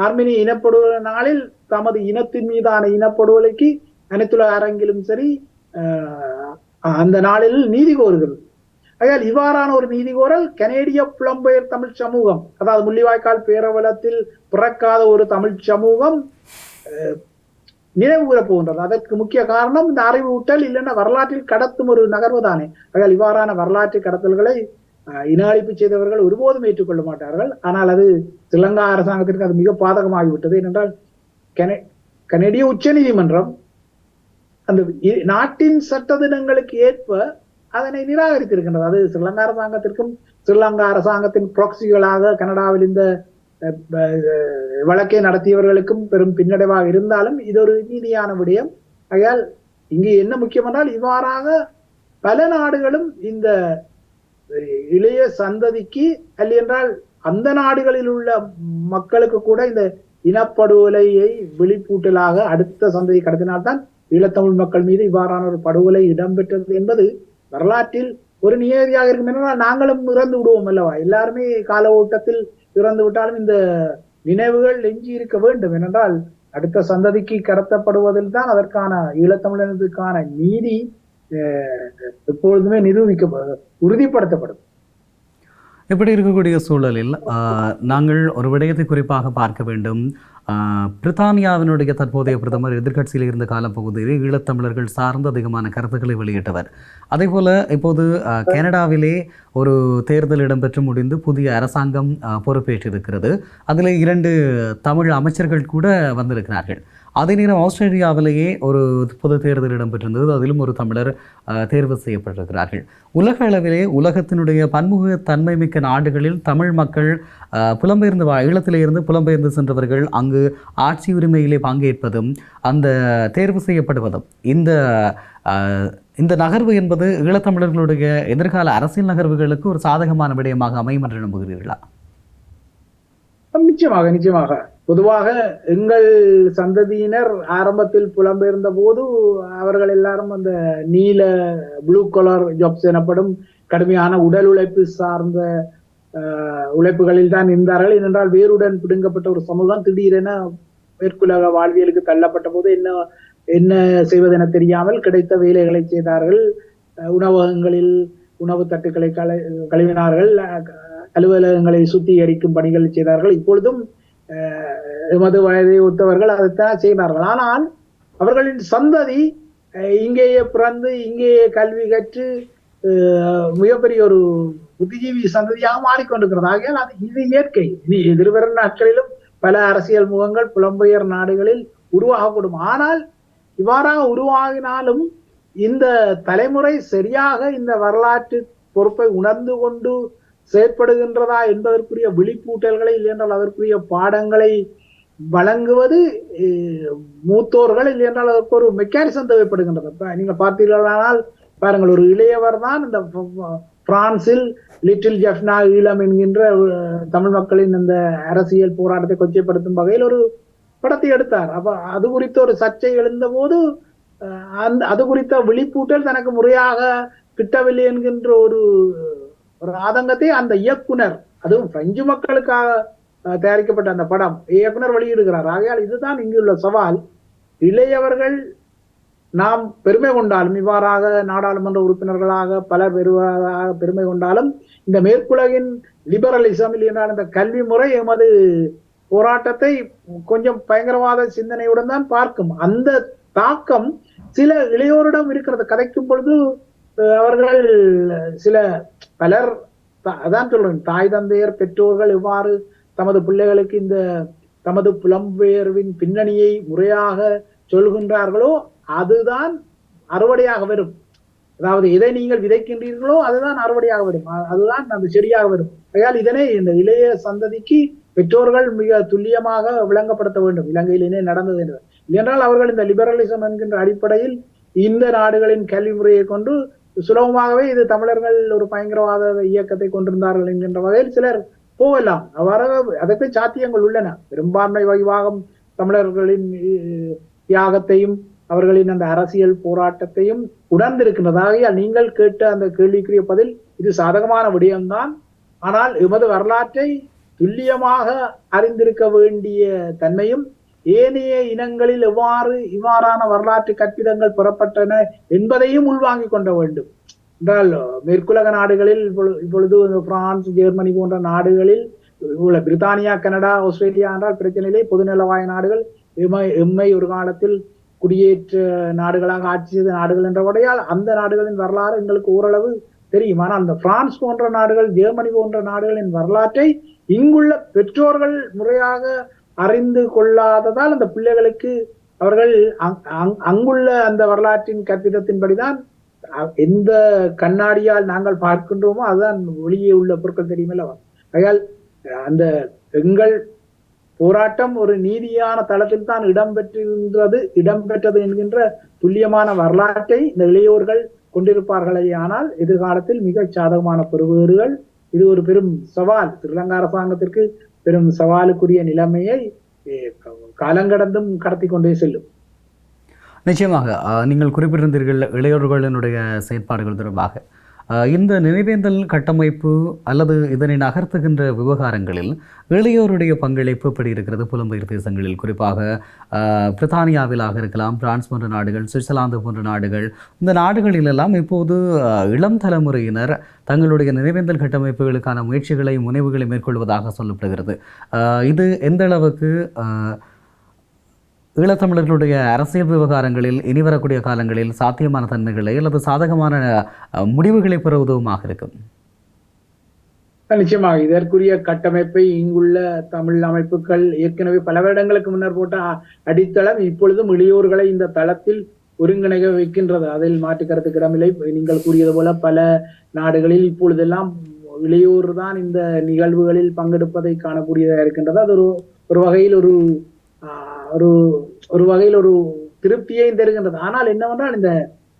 ஆர்மேனிய இனப்படுகொலை நாளில் தமது இனத்தின் மீதான இனப்படுகொலைக்கு அனைத்துலக அரங்கிலும் சரி அந்த நாளில் நீதி கோருகிறது. ஆகையால் இவ்வாறான ஒரு நீதி கோரல் கனேடிய புலம்பெயர் தமிழ் சமூகம், அதாவது முள்ளிவாய்க்கால் பேரவலத்தில் பிறக்காத ஒரு தமிழ் சமூகம் நினைவு கூறப் போகின்றது. அதற்கு முக்கிய காரணம் இந்த அறிவூட்டல், இல்லைன்னா வரலாற்றில் கடத்தும் ஒரு நகர்வு தானே. ஆகையால் இவ்வாறான வரலாற்று கடத்தல்களை இன அழிப்பு செய்தவர்கள் ஒருபோதும் ஏற்றுக்கொள்ள மாட்டார்கள். ஆனால் அது ஸ்ரீலங்கா அரசாங்கத்திற்கு அது மிக பாதகமாகிவிட்டது. ஏனென்றால் கனேடிய உச்ச நீதிமன்றம் அந்த நாட்டின் சட்ட தினங்களுக்கு ஏற்ப அதனை நிராகரித்திருக்கின்றது. அது ஸ்ரீலங்கா அரசாங்கத்திற்கும் ஸ்ரீலங்கா அரசாங்கத்தின் ப்ராக்சிகளாக கனடாவில் இந்த வழக்கை நடத்தியவர்களுக்கும் பெரும் பின்னடைவாக இருந்தாலும் இது ஒரு நீதியான விடயம். ஆகையால் இங்கு என்ன முக்கியம் என்றால் இவ்வாறாக பல நாடுகளும் இந்த இளைய சந்ததிக்கு அல்ல என்றால் அந்த நாடுகளில் உள்ள மக்களுக்கு கூட இந்த இனப்படுகொலையை விழிப்பூட்டலாக அடுத்த சந்ததி கடத்தினால்தான் ஈழத்தமிழ் மக்கள் மீது இவ்வாறான ஒரு படுகொலை இடம்பெற்றது என்பது வரலாற்றில் ஒரு நியதியாக இருக்கும். என்றால் நாங்களும் இறந்து விடுவோம் அல்லவா, எல்லாருமே கால ஓட்டத்தில் இறந்து விட்டாலும் இந்த நினைவுகள் எஞ்சி இருக்க வேண்டும். ஏனென்றால் அடுத்த சந்ததிக்கு கடத்தப்படுவதில் தான் அதற்கான ஈழத்தமிழனுக்கான நீதி எப்பொழுதுமே உறுதிப்படுத்தப்படும். இப்படி இருக்கக்கூடிய சூழலில் நாங்கள் ஒரு விடயத்தை குறிப்பாக பார்க்க வேண்டும். பிரித்தானியாவினுடைய தற்போதைய பிரதமர் எதிர்க்கட்சியில் இருந்த காலப்பகுதியில் ஈழத்தமிழர்கள் சார்ந்து அதிகமான கருத்துக்களை வெளியிட்டவர். அதே போல் இப்போது கனடாவிலே ஒரு தேர்தல் இடம்பெற்று முடிந்து புதிய அரசாங்கம் பொறுப்பேற்றிருக்கிறது. அதில் 2 தமிழ் அமைச்சர்கள் கூட வந்திருக்கிறார்கள். அதே நேரம் ஆஸ்திரேலியாவிலேயே ஒரு பொது தேர்தல் இடம்பெற்றிருந்தது. அதிலும் ஒரு தமிழர் தேர்வு செய்யப்பட்டிருக்கிறார்கள். உலக அளவிலே உலகத்தினுடைய பன்முகத்தன்மை மிக்க நாடுகளில் தமிழ் மக்கள் புலம்பெயர்ந்து ஈழத்திலிருந்து புலம்பெயர்ந்து சென்றவர்கள் அங்கு ஆட்சி உரிமையிலே பங்கேற்பதும் அந்த தேர்வு செய்யப்படுவதும் இந்த நகர்வு என்பது ஈழத்தமிழர்களுடைய எதிர்கால அரசியல் நகர்வுகளுக்கு ஒரு சாதகமான விடயமாக அமையும் என்று நம்புகிறீர்களா? நிச்சயமாக நிச்சயமாக. பொதுவாக எங்கள் சந்ததியினர் ஆரம்பத்தில் புலம்பெயர்ந்த போது அவர்கள் எல்லாரும் அந்த நீல ப்ளூ கலர் ஜாப்ஸ் எனப்படும் கடுமையான உடல் உழைப்பு சார்ந்த உழைப்புகளில் தான் இருந்தார்கள். ஏனென்றால் வேருடன் பிடுங்கப்பட்ட ஒரு சமூகம் திடீரென மேற்குலக வாழ்வியலுக்கு தள்ளப்பட்ட போது என்ன செய்வதென தெரியாமல் கிடைத்த வேலைகளை செய்தார்கள். உணவகங்களில் உணவு தட்டுக்களை கழுவினார்கள், அலுவலகங்களை சுத்திகரிக்கும் பணிகள் செய்தார்கள். இப்பொழுதும் எமது வயதை ஒத்தவர்கள் அதைத்தான் செய்கிறார்கள். ஆனால் அவர்களின் சந்ததி இங்கேயே பிறந்து இங்கேயே கல்வி கற்று மிகப்பெரிய ஒரு புத்திஜீவி சந்ததியாக மாறிக்கொண்டிருக்கிறது. ஆகையால் அது இது இயற்கை. இனி எதிர்வரும் நாட்களிலும் பல அரசியல் முகங்கள் புலம்பெயர் நாடுகளில் உருவாகக்கூடும். ஆனால் இவ்வாறாக உருவாகினாலும் இந்த தலைமுறை சரியாக இந்த வரலாற்று பொறுப்பை உணர்ந்து கொண்டு செயற்படுகின்றதா என்பதற்குரிய விழிப்பூட்டல்களை இல்லையென்றால் அதற்குரிய பாடங்களை வழங்குவது மூத்தோர்கள், இல்லையென்றால் அதற்கு ஒரு மெக்கானிசம் தேவைப்படுகின்றது. நீங்க பார்த்தீர்களானால் பாருங்கள், ஒரு இளையவர் தான் இந்த பிரான்சில் லிட்டில் ஜெஃப்னா ஈழம் என்கின்ற தமிழ் மக்களின் இந்த அரசியல் போராட்டத்தை கொச்சைப்படுத்தும் வகையில் ஒரு படத்தை எடுத்தார். அப்ப அது குறித்த ஒரு சர்ச்சை எழுந்த போது அது குறித்த விழிப்பூட்டல் தனக்கு முறையாக கிட்டவில்லை என்கின்ற ஒரு ஆதங்கத்தை அந்த இயக்குனர், அதுவும் பிரெஞ்சு மக்களுக்காக தயாரிக்கப்பட்ட அந்த படம் இயக்குனர் வெளியிடுகிறார். ஆகையால் இதுதான் இங்குள்ள சவால். இளையவர்கள் நாம் பெருமை கொண்டாலும், இவ்வாறாக நாடாளுமன்ற உறுப்பினர்களாக பலர் பெருமை கொண்டாலும், இந்த மேற்குலகின் லிபரலிசம் இல்லையென்றால் இந்த கல்வி முறை எமது போராட்டத்தை கொஞ்சம் பயங்கரவாத சிந்தனையுடன் தான் பார்க்கும். அந்த தாக்கம் சில இளையோரிடம் இருக்கிறது. கதைக்கும் பொழுது அவர்கள் பலர் அதான் சொல்றேன், தாய் தந்தையர் பெற்றோர்கள் எவ்வாறு தமது பிள்ளைகளுக்கு இந்த தமது புலம்பெயர்வின் பின்னணியை முறையாக சொல்கின்றார்களோ அதுதான் அறுவடையாக வரும். அதாவது எதை நீங்கள் விதைக்கின்றீர்களோ அதுதான் அறுவடையாக வரும், அதுதான் அந்த செடியாக வரும். ஆகையால் இதனை இந்த இளைய சந்ததிக்கு பெற்றோர்கள் மிக துல்லியமாக விளங்கப்படுத்த வேண்டும். இலங்கையிலே நடந்தது என்று இல்லையென்றால் அவர்கள் இந்த லிபரலிசம் என்கின்ற அடிப்படையில் இந்த நாடுகளின் கல்வி முறையை கொண்டு சுலபமாகவே இது தமிழர்கள் ஒரு பயங்கரவாத இயக்கத்தை கொண்டிருந்தார்கள் என்கின்ற வகையில் சிலர் போகலாம். அவ்வாறாக அதற்கு சாத்தியங்கள் உள்ளன. பெரும்பான்மை வகிவாகம் தமிழர்களின் தியாகத்தையும் அவர்களின் அந்த அரசியல் போராட்டத்தையும் உணர்ந்திருக்கின்றதாக நீங்கள் கேட்ட அந்த கேள்விக்குரிய பதில் இது சாதகமான விடயம்தான். ஆனால் எமது வரலாற்றை துல்லியமாக அறிந்திருக்க வேண்டிய தன்மையும் ஏனைய இனங்களில் இவ்வாறான வரலாற்று கற்பிதங்கள் பெறப்பட்டன என்பதையும் உள்வாங்கிக் கொள்ள வேண்டும். என்றால் மேற்குலக நாடுகளில் இப்பொழுது பிரான்ஸ், ஜெர்மனி போன்ற நாடுகளில் பிரித்தானியா, கனடா, ஆஸ்திரேலியா என்றால் பிரச்சனையிலே பொதுநலவாய நாடுகள் எம்மை ஒரு காலத்தில் குடியேற்ற நாடுகளாக ஆட்சி செய்த நாடுகள் என்றபடியால் அந்த நாடுகளின் வரலாறு எங்களுக்கு ஓரளவு தெரியும். ஆனால் அந்த பிரான்ஸ் போன்ற நாடுகள், ஜெர்மனி போன்ற நாடுகளின் வரலாற்றை இங்குள்ள பெற்றோர்கள் முறையாக அறிந்து கொள்ளாததால் அந்த பிள்ளைகளுக்கு அவர்கள் அங்குள்ள அந்த வரலாற்றின் கற்பிதத்தின்படிதான் எந்த கண்ணாடியால் நாங்கள் பார்க்கின்றோமோ அதுதான் வெளியே உள்ள பொருட்கள் தெரியுமில்ல. ஆகையால் அந்த எங்கள் போராட்டம் ஒரு நீதியான தளத்தில் தான் இடம்பெற்றது என்கின்ற துல்லியமான வரலாற்றை இந்த இளையோர்கள் கொண்டிருப்பார்களே. ஆனால் எதிர்காலத்தில் மிக சாதகமான பெறுவேறுகள். இது ஒரு பெரும் சவால், ஸ்ரீலங்கா அரசாங்கத்திற்கு பெரும் சவாலுக்குரிய நிலைமையை காலங்கடந்தும் கடத்தி கொண்டே செல்லும். நிச்சயமாக நீங்கள் குறிப்பிட்டிருந்தீர்கள் இளையோர்களினுடைய செயற்பாடுகள் தொடர்பாக. இந்த நினைவேந்தல் கட்டமைப்பு அல்லது இதனை நகர்த்துகின்ற விவகாரங்களில் இளையோருடைய பங்களிப்பு எப்படி இருக்கிறது? புலம்பெயர் தேசங்களில் குறிப்பாக பிரித்தானியாவிலாக இருக்கலாம், பிரான்ஸ் போன்ற நாடுகள், சுவிட்சர்லாந்து போன்ற நாடுகள், இந்த நாடுகளிலெல்லாம் இப்போது இளம் தலைமுறையினர் தங்களுடைய நினைவேந்தல் கட்டமைப்புகளுக்கான முயற்சிகளை, முனைவுகளை மேற்கொள்வதாக சொல்லப்படுகிறது. இது எந்த அளவுக்கு ஈழத்தமிழர்களுடைய அரசியல் விவகாரங்களில் இனி வரக்கூடிய காலங்களில் சாத்தியமான தன்மைகளை அல்லது சாதகமான முடிவுகளை பெற உதவுமாக இருக்கும்? நிச்சயமாக இதற்குரிய கட்டமைப்பை இங்குள்ள தமிழ் அமைப்புகள் ஏற்கனவே பல வருடங்களுக்கு முன்னர் போட்ட அடித்தளம் இப்பொழுதும் இளையோர்களை இந்த தளத்தில் ஒருங்கிணைக வைக்கின்றது. அதில் மாற்று கருத்துக்கு இடமில்லை. நீங்கள் கூறியது போல பல நாடுகளில் இப்பொழுதெல்லாம் இளையோர் தான் இந்த நிகழ்வுகளில் பங்கெடுப்பதை காணக்கூடியதாக இருக்கின்றது. அது ஒரு வகையில் ஒரு வகையில் ஒரு திருப்தியையும் தருகின்றது. ஆனால் என்னவென்றால் இந்த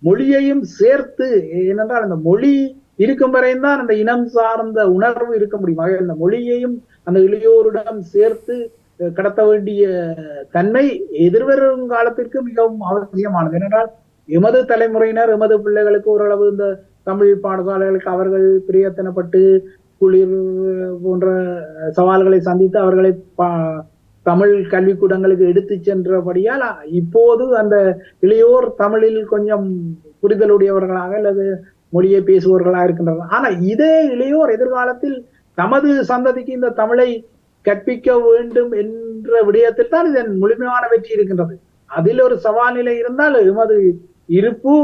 மொழியையும் சேர்த்து, ஏனென்றால் இந்த மொழி இருக்கும் வரையும் தான் அந்த இனம் சார்ந்த உணர்வு இருக்க முடியும். ஆக அந்த மொழியையும் அந்த இளையோரிடம் சேர்த்து கடத்த வேண்டிய தன்மை எதிர்வரும் காலத்திற்கு மிகவும் அவசியமானது. ஏனென்றால் எமது தலைமுறையினர் எமது பிள்ளைகளுக்கு ஓரளவு இந்த தமிழ் பாடசாலைகளுக்கு அவர்கள் பிரயத்தனப்பட்டு குளிர் போன்ற சவால்களை சந்தித்து அவர்களை தமிழ் கல்விக்கூடங்களுக்கு எடுத்து சென்றபடியால் இப்போது அந்த இளையோர் தமிழில் கொஞ்சம் புரிதலுடையவர்களாக அல்லது மொழியை பேசுபவர்களாக இருக்கின்றனர். ஆனா இதே இளையோர் எதிர்காலத்தில் தமது சந்ததிக்கு இந்த தமிழை கற்பிக்க வேண்டும் என்ற விடயத்தில் தான் இதன் முழுமையான வெற்றி இருக்கின்றது. அதில் ஒரு சவால் நிலை இருந்தால் எமது இருப்பு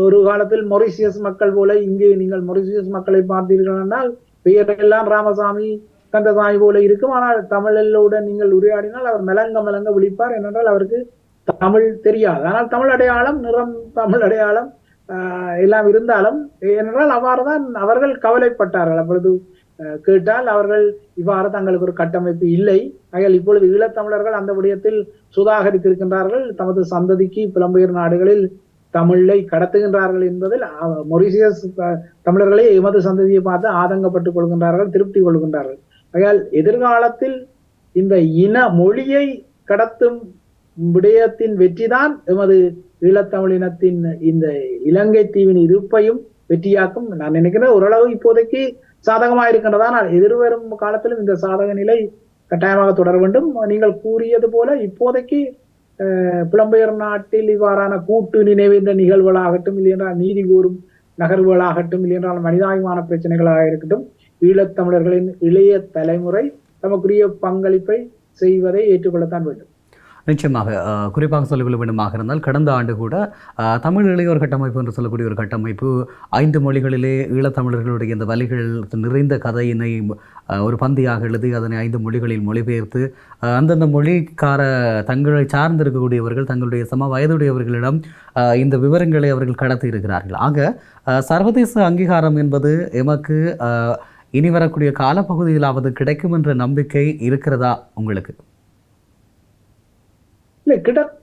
ஒரு காலத்தில் மொரிசியஸ் மக்கள் போல, இங்கு நீங்கள் மொரிசியஸ் மக்களை பார்த்தீர்கள் என்றால் பெயரெல்லாம் ராமசாமி கந்தசாமி போல இருக்கும். ஆனால் தமிழோட நீங்கள் உரையாடினால் அவர் மெலங்க விழிப்பார். ஏனென்றால் அவருக்கு தமிழ் தெரியாது. ஆனால் தமிழ் அடையாளம், நிறம், தமிழ் அடையாளம் எல்லாம் இருந்தாலும் ஏனென்றால் அவ்வாறுதான் அவர்கள் கவலைப்பட்டார்கள். அப்பொழுது கேட்டால் அவர்கள் இவ்வாறு தங்களுக்கு ஒரு கட்டமைப்பு இல்லை. ஆகையால் இப்பொழுது ஈழத்தமிழர்கள் அந்த விடயத்தில் சுதாகரித்திருக்கின்றார்கள். தமது சந்ததிக்கு புலம்பெயர் நாடுகளில் தமிழை கடத்துகின்றார்கள் என்பதில் மொரிசியஸ் தமிழர்களே எமது சந்ததியை பார்த்து ஆதங்கப்பட்டுக் கொள்கின்றார்கள், திருப்தி கொள்கின்றார்கள். ஆகையால் எதிர்காலத்தில் இந்த இன மொழியை கடத்தும் விடயத்தின் வெற்றிதான் எமது ஈழத்தமிழினத்தின் இந்த இலங்கை தீவின் இருப்பையும் வெற்றியாக்கும். நான் நினைக்கிறேன் ஓரளவு இப்போதைக்கு சாதகமாக இருக்கின்றது. ஆனால் எதிர்வரும் காலத்திலும் இந்த சாதக நிலை கட்டாயமாக தொடர வேண்டும். நீங்கள் கூறியது போல இப்போதைக்கு புலம்பெயர் நாட்டில் இவ்வாறான கூட்டு நினைவேந்த நிகழ்வுகளாகட்டும், இல்லையென்றால் நீதி கூறும் நகர்வுகளாகட்டும், இல்லையென்றால் மனிதாபிமான பிரச்சனைகளாக இருக்கட்டும், ஈழத்தமிழர்களின் இளைய தலைமுறை தமக்குரிய பங்களிப்பை செய்வதை ஏற்றுக்கொள்ளத்தான் வேண்டும். நிச்சயமாக குறிப்பாக சொல்லிக்கொள்ள வேண்டுமாக இருந்தால் கடந்த ஆண்டு கூட தமிழ் இளையோர் கட்டமைப்பு என்று சொல்லக்கூடிய ஒரு கட்டமைப்பு 5 மொழிகளிலே ஈழத்தமிழர்களுடைய இந்த வலிகள் நிறைந்த கதையினை ஒரு பந்தியாக எழுதி அதனை 5 மொழிகளில் மொழிபெயர்த்து அந்தந்த மொழிக்கார தங்களை சார்ந்திருக்கக்கூடியவர்கள் தங்களுடைய சம வயதுடையவர்களிடம் இந்த விவரங்களை அவர்கள் கடத்தி இருக்கிறார்கள். ஆக சர்வதேச அங்கீகாரம் என்பது எமக்கு இனி வரக்கூடிய காலப்பகுதியிலாவது கிடைக்கும் என்ற நம்பிக்கை இருக்கிறதா உங்களுக்கு?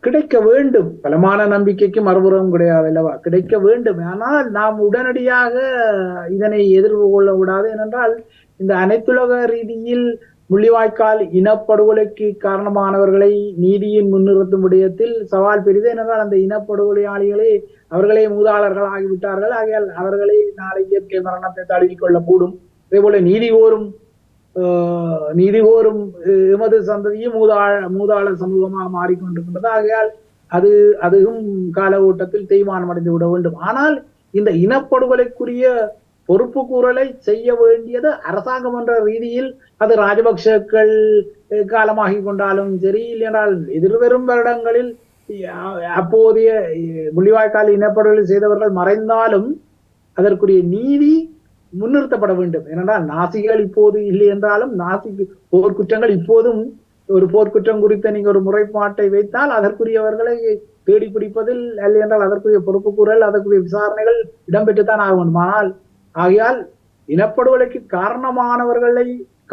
கிடைக்க வேண்டும். பலமான நம்பிக்கைக்கு மறுபுறம் கிடையாது அல்லவா? கிடைக்க வேண்டும். ஆனால் நாம் உடனடியாக இதனை எதிர்கொள்ள விடாது. ஏனென்றால் இந்த அனைத்துலக ரீதியில் முள்ளிவாய்க்கால் இனப்படுகொலைக்கு காரணமானவர்களை நீதியின் முன்னிறுத்தும் விடயத்தில் சவால் பெரிது. ஏனென்றால் அந்த இனப்படுகொலையாளிகளே அவர்களே மூதாளர்கள் ஆகிவிட்டார்கள். ஆகையால் அவர்களே நாளை இயற்கை மரணத்தை தழுவிக்கொள்ளக்கூடும். அதே போல நீதி கோரும் எமது சந்ததியும் மூதாள சமூகமாக மாறிக்கொண்டிருக்கின்றது. ஆகையால் அதுவும் கால ஓட்டத்தில் தேய்மானம் அடைந்து விட வேண்டும். ஆனால் இந்த இனப்படுகொலைக்குரிய பொறுப்பு கூறலை செய்ய வேண்டியது அரசாங்கம் என்ற ரீதியில் அது ராஜபக்சக்கள் காலமாகி கொண்டாலும் சரி, இல்லையென்றால் எதிர்வரும் வருடங்களில் அப்போதைய முள்ளிவாய்க்கால் இனப்படுகொலை செய்தவர்கள் மறைந்தாலும் அதற்குரிய நீதி முன்னிறுத்தப்பட வேண்டும். ஏனென்றால் நாசிகள் இப்போது இல்லை என்றாலும் நாசி போர்க்குற்றங்கள் இப்போதும் ஒரு போர்க்குற்றம் குறித்த நீங்க ஒரு முறைப்பாட்டை வைத்தால் அதற்குரியவர்களை தேடி பிடிப்பதில் இல்லை என்றால் அதற்குரிய பொறுப்பு கூறல் அதற்குரிய விசாரணைகள் இடம்பெற்றுத்தான் ஆக வேண்டும். ஆனால் ஆகையால் இனப்படுகொலைக்கு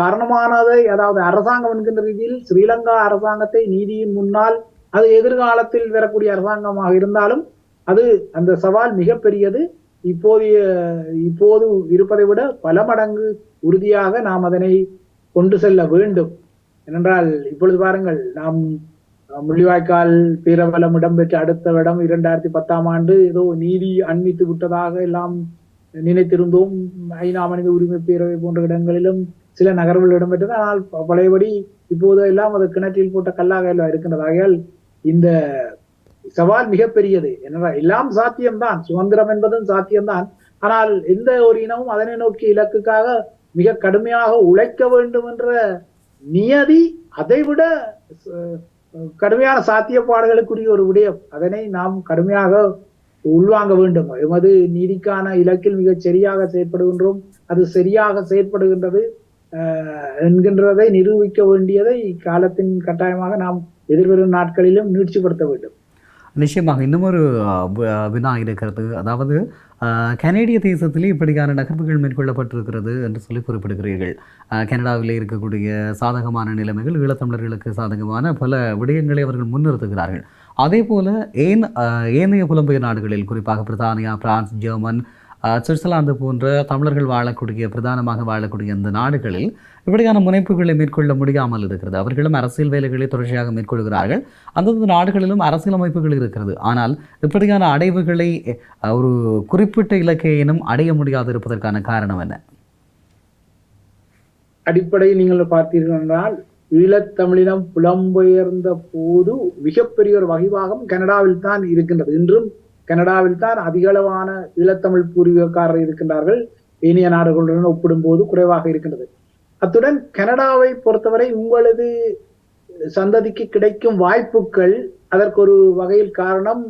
காரணமானதை அதாவது அரசாங்கம் என்கின்ற ரீதியில் ஸ்ரீலங்கா அரசாங்கத்தை நீதியின் முன்னால் அது எதிர்காலத்தில் வரக்கூடிய அரசாங்கமாக இருந்தாலும் அது அந்த சவால் மிகப்பெரியது. இப்போது இருப்பதை விட பல மடங்கு உறுதியாக நாம் அதனை கொண்டு செல்ல வேண்டும். ஏனென்றால் இப்பொழுது பாருங்கள், நாம் முள்ளிவாய்க்கால் பேரவலம் இடம்பெற்ற அடுத்த இடம் 2010ஆம் ஆண்டு ஏதோ நீதி அண்மித்து விட்டதாக எல்லாம் நினைத்திருந்தோம். ஐநா மனித உரிமை பேரவை போன்ற இடங்களிலும் சில நகர்வுகள் இடம்பெற்றது. ஆனால் பழையபடி இப்போது எல்லாம் அது கிணற்றில் போட்ட கல்லாக எல்லாம் இருக்கின்றது. ஆகையால் இந்த சவால் மிகப்பெரியது. என்றால் எல்லாம் சாத்தியம்தான், சுதந்திரம் என்பதும் சாத்தியம்தான். ஆனால் எந்த ஒரு இனமும் அதனை நோக்கி இலக்குக்காக மிக கடுமையாக உழைக்க வேண்டும் என்ற நியதி அதைவிட கடுமையான சாத்தியப்பாடுகளுக்குரிய ஒரு விடயம். அதனை நாம் கடுமையாக உள்வாங்க வேண்டும். எமது நீதிக்கான இலக்கில் மிகச் சரியாக செயற்படுகின்றோம், அது சரியாக செயற்படுகின்றது என்கின்றதை நிரூபிக்க வேண்டியதை காலத்தின் கட்டாயமாக நாம் எதிர்வரும் நாட்களிலும் நீட்சிப்படுத்த வேண்டும். நிச்சயமாக இன்னுமொரு வினா இருக்கிறது. அதாவது கனேடிய தேசத்திலே இப்படியான நகர்வுகள் மேற்கொள்ளப்பட்டிருக்கிறது என்று சொல்லி குறிப்பிடுகிறீர்கள். கனடாவிலே இருக்கக்கூடிய சாதகமான நிலைமைகள் ஈழத்தமிழர்களுக்கு சாதகமான பல விடயங்களை அவர்கள் முன்னிறுத்துகிறார்கள். அதே போல ஏனைய புலம்பெயர் நாடுகளில் குறிப்பாக பிரித்தானியா, பிரான்ஸ், ஜெர்மன் சுவிட்சர்லாந்து போன்ற தமிழர்கள் வாழக்கூடிய பிரதானமாக வாழக்கூடிய இந்த நாடுகளில் இப்படியான முனைப்புகளை மேற்கொள்ள முடியாமல் இருக்கிறது. அவர்களும் அரசியல் வேலைகளை தொடர்ச்சியாக மேற்கொள்கிறார்கள். அந்தந்த நாடுகளிலும் அரசியலமைப்புகள் இருக்கிறது. ஆனால் இப்படியான அடைவுகளை ஒரு குறிப்பிட்ட இலக்கையினும் அடைய முடியாது இருப்பதற்கான காரணம் என்ன? அடிப்படையில் நீங்கள் பார்த்தீர்கள் என்றால் ஈழத்தமிழினம் புலம்பெயர்ந்த போது மிகப்பெரிய ஒரு வகிவாகம் கனடாவில் தான் இருக்கின்றது. இன்றும் கனடாவில் தான் அதிகளவான ஈழத்தமிழ் பூர்வீகக்காரர் இருக்கின்றார்கள். ஏனைய நாடுகளுடன் ஒப்பிடும்போது குறைவாக இருக்கின்றது. அத்துடன் கனடாவை பொறுத்தவரை உங்களது சந்ததிக்கு கிடைக்கும் வாய்ப்புகள் அதற்கு ஒரு வகையில் காரணம்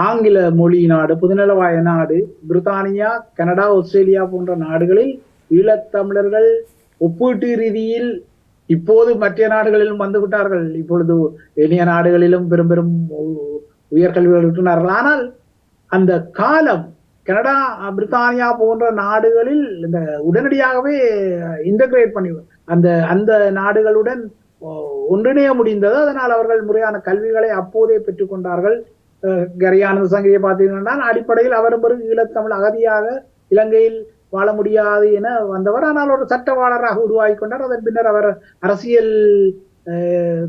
ஆங்கில மொழி நாடு, புதுநலவாய நாடு, பிரித்தானியா, கனடா, ஆஸ்திரேலியா போன்ற நாடுகளில் ஈழத்தமிழர்கள் ஒப்பீட்டு ரீதியில் இப்போது மற்ற நாடுகளிலும் வந்து விட்டார்கள். இப்பொழுது இனிய நாடுகளிலும் பெரும் பெரும் உயர்கல்விகள் விட்டுனார்கள். ஆனால் அந்த காலம் கனடா, பிரித்தானியா போன்ற நாடுகளில் இந்த உடனடியாகவே இன்டகிரேட் பண்ணி அந்த அந்த நாடுகளுடன் ஒன்றிணைய முடிந்தது. அதனால் அவர்கள் முறையான கல்விகளை அப்போதே பெற்றுக்கொண்டார்கள். கரியானந்த சங்கரியை பார்த்தீங்கன்னா அடிப்படையில் அவரும் ஒரு ஈழத்தமிழ் அகதியாக இலங்கையில் வாழ முடியாது என வந்தவர். ஆனால் ஒரு சட்டவாளராக உருவாகி கொண்டார். அதன் பின்னர் அவர் அரசியல்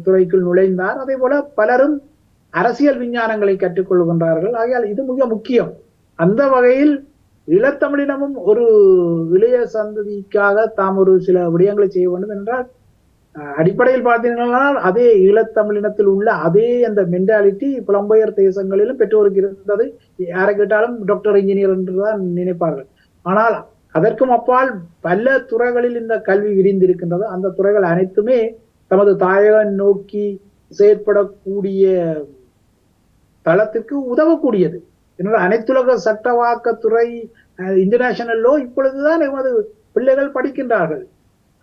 துறைக்குள் நுழைந்தார். அதே போல பலரும் அரசியல் விஞ்ஞானங்களை கற்றுக்கொள்கின்றார்கள். ஆகையால் இது மிக முக்கியம். அந்த வகையில் ஈழத்தமிழினமும் ஒரு இளைய சந்ததிக்காக தாம் ஒரு சில விடயங்களை செய்ய வேண்டும் என்றால் அடிப்படையில் பார்த்தீங்கன்னா அதே ஈழத்தமிழினத்தில் உள்ள அதே அந்த மென்டாலிட்டி புலம்பெயர் தேசங்களிலும் பெற்றோருக்கு இருந்தது. யாரை கேட்டாலும் டாக்டர், இன்ஜினியர் என்றுதான் நினைப்பார்கள். ஆனால் அதற்கும் அப்பால் பல துறைகளில் இந்த கல்வி விரிந்திருக்கின்றது. அந்த துறைகள் அனைத்துமே தமது தாயகம் நோக்கி செயற்படக்கூடிய தளத்திற்கு உதவக்கூடியது. என்னோட அனைத்துலக சட்டவாக்கத்துறை, இன்டர்நேஷனல் லோ இப்பொழுதுதான் எமது பிள்ளைகள் படிக்கின்றார்கள்.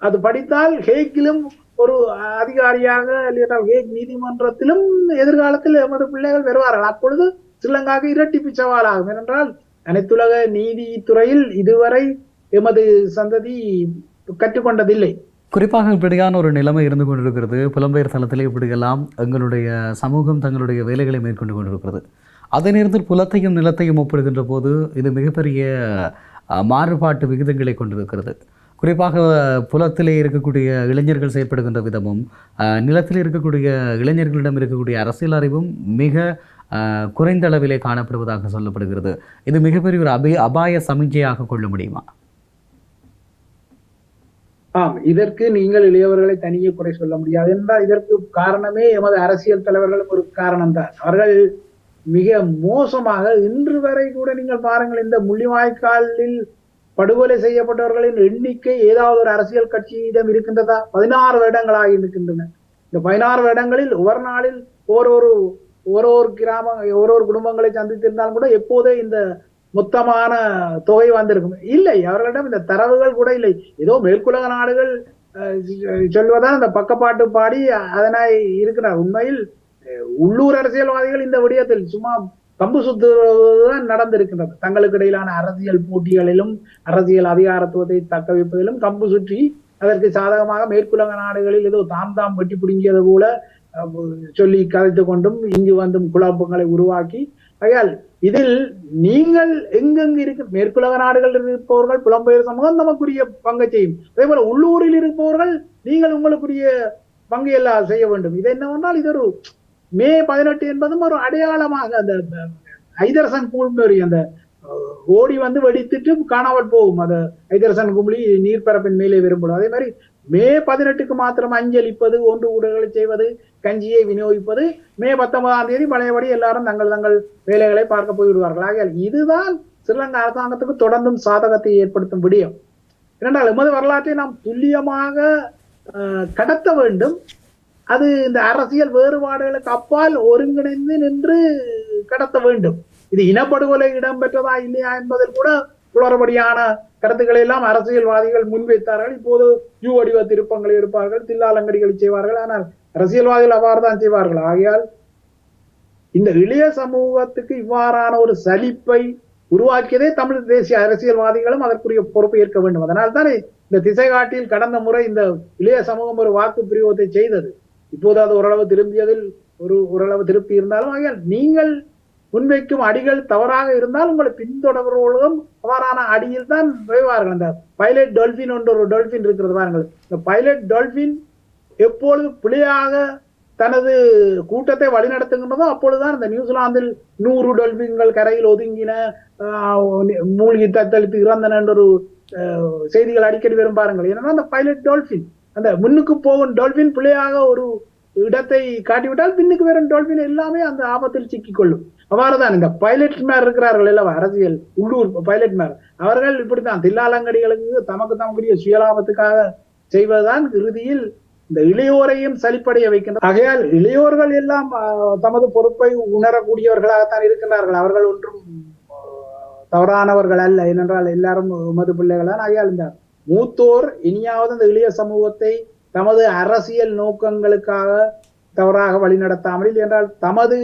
அது படித்தால் ஹேக்கிலும் ஒரு அதிகாரியாக இல்லையா ஹேக் நீதிமன்றத்திலும் எதிர்காலத்தில் எமது பிள்ளைகள் வருவார்கள். அப்பொழுது ஸ்ரீலங்காவுக்கு இரட்டிப்பு சவாலாகும். ஏனென்றால் அனைத்துலக நீதித்துறையில் இதுவரை எமது சந்ததி கற்றுக்கொண்டதில்லை. குறிப்பாக இப்படியான ஒரு நிலைமை இருந்து கொண்டிருக்கிறது. புலம்பெயர் தளத்திலே இப்படியெல்லாம் எங்களுடைய சமூகம் தங்களுடைய வேலைகளை மேற்கொண்டு கொண்டிருக்கிறது. அதே நேரத்தில் புலத்தையும் நிலத்தையும் ஒப்பிடுகின்ற போது இது மிகப்பெரிய மாறுபாட்டு விகிதங்களை கொண்டிருக்கிறது. குறிப்பாக புலத்திலே இருக்கக்கூடிய இளைஞர்கள் செயற்படுகின்ற விதமும் நிலத்தில் இருக்கக்கூடிய இளைஞர்களிடம் இருக்கக்கூடிய அரசியல் அறிவும் மிக குறைந்த அளவிலே காணப்படுவதாக சொல்லப்படுகிறது. இது மிகப்பெரிய ஒரு அபாய சமிஞ்சையாக கொள்ள முடியுமா? ஆம், இதற்கு நீங்கள் இளையவர்களை தனியே குறை சொல்ல முடியாது என்றால் இதற்கு காரணமே எமது அரசியல் தலைவர்களும் ஒரு காரணம்தான். அவர்கள் மிக மோசமாக இன்று வரை கூட நீங்கள் பாருங்கள், இந்த முள்ளிவாய்க்காலில் படுகொலை செய்யப்பட்டவர்களின் எண்ணிக்கை ஏதாவது ஒரு அரசியல் கட்சியிடம் இருக்கின்றதா? 16 வருடங்களாக இருக்கின்றன. இந்த 16 வருடங்களில் ஒவ்வொரு நாளில் ஒரு கிராமம் ஒரு குடும்பங்களை சந்தித்திருந்தாலும் கூட எப்போதே இந்த மொத்தமான தொகை வந்திருக்கும். இல்லை, அவர்களிடம் இந்த தரவுகள் கூட இல்லை. ஏதோ மேற்குலக நாடுகள் சொல்வதால் இந்த பக்கப்பாட்டு பாடி அதனாய் இருக்கிறார். உண்மையில் உள்ளூர் அரசியல்வாதிகள் இந்த விடயத்தில் சும்மா கம்பு சுத்துதான் நடந்திருக்கின்றது. தங்களுக்கு இடையிலான அரசியல் போட்டிகளிலும் அரசியல் அதிகாரத்துவத்தை தக்க வைப்பதிலும் கம்பு சுற்றி அதற்கு சாதகமாக மேற்குலக நாடுகளில் ஏதோ தாம் வெட்டி பிடுங்கியது போல சொல்லி கதைத்து கொண்டும் இங்கு வந்தும் குழப்பங்களை உருவாக்கி, ஆகையால் இதில் நீங்கள் எங்கெங்கு இருக்கு மேற்குலக நாடுகள் இருப்பவர்கள் புலம்பெயர் சமூகம் நமக்குரிய பங்கை செய்யும். அதே போல உள்ளூரில் இருப்பவர்கள் நீங்கள் உங்களுக்குரிய பங்கு எல்லாம் செய்ய வேண்டும். இது என்னவென்றால் இது ஒரு மே 18 என்பதும் ஒரு அடையாளமாக அந்த ஐதரசன் கூழ்மேறி அந்த ஓடி வந்து வெடித்துட்டு காணாமல் போகும். அந்த ஐதரசன் குமிழி நீர்ப்பரப்பின் மேலே விரும்பும். அதே மாதிரி மே 18க்கு மாத்திரம் அஞ்சலிப்பது, ஒன்று கூடுகளை செய்வது, கஞ்சியை விநியோகிப்பது, மே 19ஆம் தேதி பழையபடி எல்லாரும் தங்கள் வேலைகளை பார்க்க போய்விடுவார்கள். ஆகையால் இதுதான் ஸ்ரீலங்கா அரசாங்கத்துக்கு தொடர்ந்தும் சாதகத்தை ஏற்படுத்தும் விடயம். இரண்டால் எமது வரலாற்றை நாம் துல்லியமாக கடத்த வேண்டும். அது இந்த அரசியல் வேறுபாடுகளுக்கு அப்பால் ஒருங்கிணைந்து நின்று கடத்த வேண்டும். இது இனப்படுகொலை இடம்பெற்றதா இல்லையா என்பதில் கூட குளறுபடியான கருத்துக்களை எல்லாம் அரசியல்வாதிகள் முன்வைத்தார்கள். இப்போது யூ வடிவ திருப்பங்களை இருப்பார்கள், தில்லாலங்கடிகளை செய்வார்கள். ஆனால் அரசியல்வாதிகள் அவ்வாறு தான் செய்வார்கள். ஆகையால் இந்த இளைய சமூகத்துக்கு இவ்வாறான ஒரு சலிப்பை உருவாக்கியதே தமிழ் தேசிய அரசியல்வாதிகளும் அதற்குரிய பொறுப்பை ஏற்க வேண்டும். அதனால் தானே இந்த திசை காட்டில் கடந்த முறை இந்த இளைய சமூகம் ஒரு வாக்கு பிரயோகத்தை செய்தது. இப்போது அது ஓரளவு திரும்பியதில் ஓரளவு திருப்தி இருந்தாலும், ஆகையால் நீங்கள் முன்வைக்கும் அடிகள் தவறாக இருந்தால் உங்களை பின்தொடர்பவர்களும் அவ்வாறான அடியில் தான் விளைவார்கள். அந்த பைலட் டால்பின் என்ற ஒரு டால்பின் இருக்கிறது பாருங்கள். இந்த பைலட் டால்பின் எப்பொழுது பிழையாக தனது கூட்டத்தை வழிநடத்துகின்றதோ அப்பொழுதுதான் இந்த நியூசிலாந்தில் 100 டால்பின்கள் கரையில் ஒதுங்கின, மூழ்கி தத்தளித்து இறந்தன என்ற ஒரு செய்திகள் அடிக்கடி வரும் பாருங்கள். ஏன்னா அந்த பைலட் டால்பின், அந்த முன்னுக்கு போகும் டால்பின் பிழையாக ஒரு இடத்தை காட்டிவிட்டால் பின்னுக்கு வரும் டால்பின் எல்லாமே அந்த ஆபத்தில் சிக்கிக்கொள்ளும். அவ்வாறுதான் இந்த பைலட் மேர் இருக்கிறார்கள் அல்லவா, அரசியல் உள்ளூர் பைலட் மேர், அவர்கள் இப்படித்தான் தில்லாலங்கடிகளுக்கு தமக்குரிய சுயலாபத்துக்காக செய்வதுதான் இறுதியில் இந்த இளையோரையும் சலிப்படைய வைக்கின்றனர். ஆகையால் இளையோர்கள் எல்லாம் தமது பொறுப்பை உணரக்கூடியவர்களாகத்தான் இருக்கின்றார்கள். அவர்கள் ஒன்றும் தவறானவர்கள் அல்ல, ஏனென்றால் எல்லாரும் உமது பிள்ளைகளான். ஆகையால் இந்த மூத்தோர் இனியாவது இந்த இளைய சமூகத்தை தமது அரசியல் நோக்கங்களுக்காக தவறாக வழிநடத்தாமல், என்றால் தமது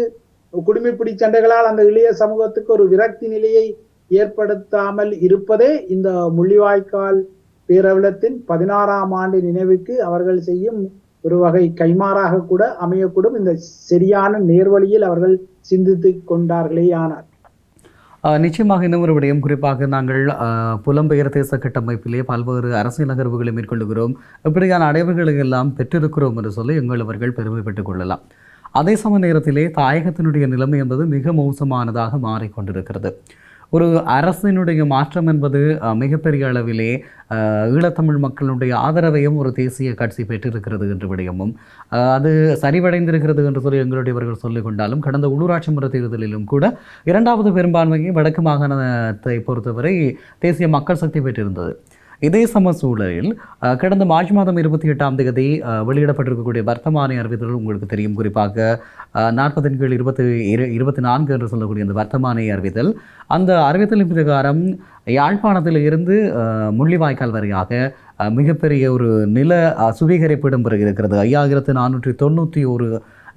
குடிமைப்பிடி சண்டைகளால் அந்த இளைய சமூகத்துக்கு ஒரு விரக்தி நிலையை ஏற்படுத்தாமல் இருப்பதே இந்த முள்ளிவாய்க்கால் பேரவலத்தின் 16ஆம் ஆண்டு நினைவுக்கு அவர்கள் செய்யும் ஒரு வகை கைமாறாக கூட அமையக்கூடும். இந்த சரியான நேர்வழியில் அவர்கள் சிந்தித்து கொண்டார்களே ஆனார். நிச்சயமாக இன்னும் ஒரு விடயம், குறிப்பாக நாங்கள் புலம்பெயர் தேச கட்டமைப்பிலே பல்வேறு அரசியல் நகர்வுகளை மேற்கொள்ளுகிறோம், இப்படியான அடைவுகளை எல்லாம் பெற்றிருக்கிறோம் என்று சொல்லி எங்களவர்கள் பெருமைப்பட்டுக் கொள்ளலாம். அதே சம நேரத்திலே தாயகத்தினுடைய நிலைமை என்பது மிக மோசமானதாக மாறிக்கொண்டிருக்கிறது. ஒரு அரசினுடைய மாற்றம் என்பது மிகப்பெரிய அளவிலே ஈழத்தமிழ் மக்களுடைய ஆதரவையும் ஒரு தேசிய கட்சி பெற்றிருக்கிறது என்ற விடயமும் அது சரிவடைந்திருக்கிறது என்று சொல்லி எங்களுடையவர்கள் சொல்லிக் கொண்டாலும், கடந்த உள்ளூராட்சி மன்ற தேர்தலிலும் கூட 2வது பெரும்பான்மையை வடக்கு மாகாணத்தை பொறுத்தவரை தேசிய மக்கள் சக்தி பெற்றிருந்தது. இதே சம சூழலில் கடந்த மார்ச் மாதம் 28ஆம் தேதி வெளியிடப்பட்டிருக்கக்கூடிய வர்த்தமானி அறிவித்தல் உங்களுக்கு தெரியும். குறிப்பாக 40/24 என்று சொல்லக்கூடிய அந்த வர்த்தமானி அறிவித்தல், அந்த அறிவித்தலின் பிரகாரம் யாழ்ப்பாணத்தில் இருந்து முள்ளிவாய்க்கால் வரையாக மிகப்பெரிய ஒரு நில சுவீகரிப்பு இடம்பெற இருக்கிறது. 5491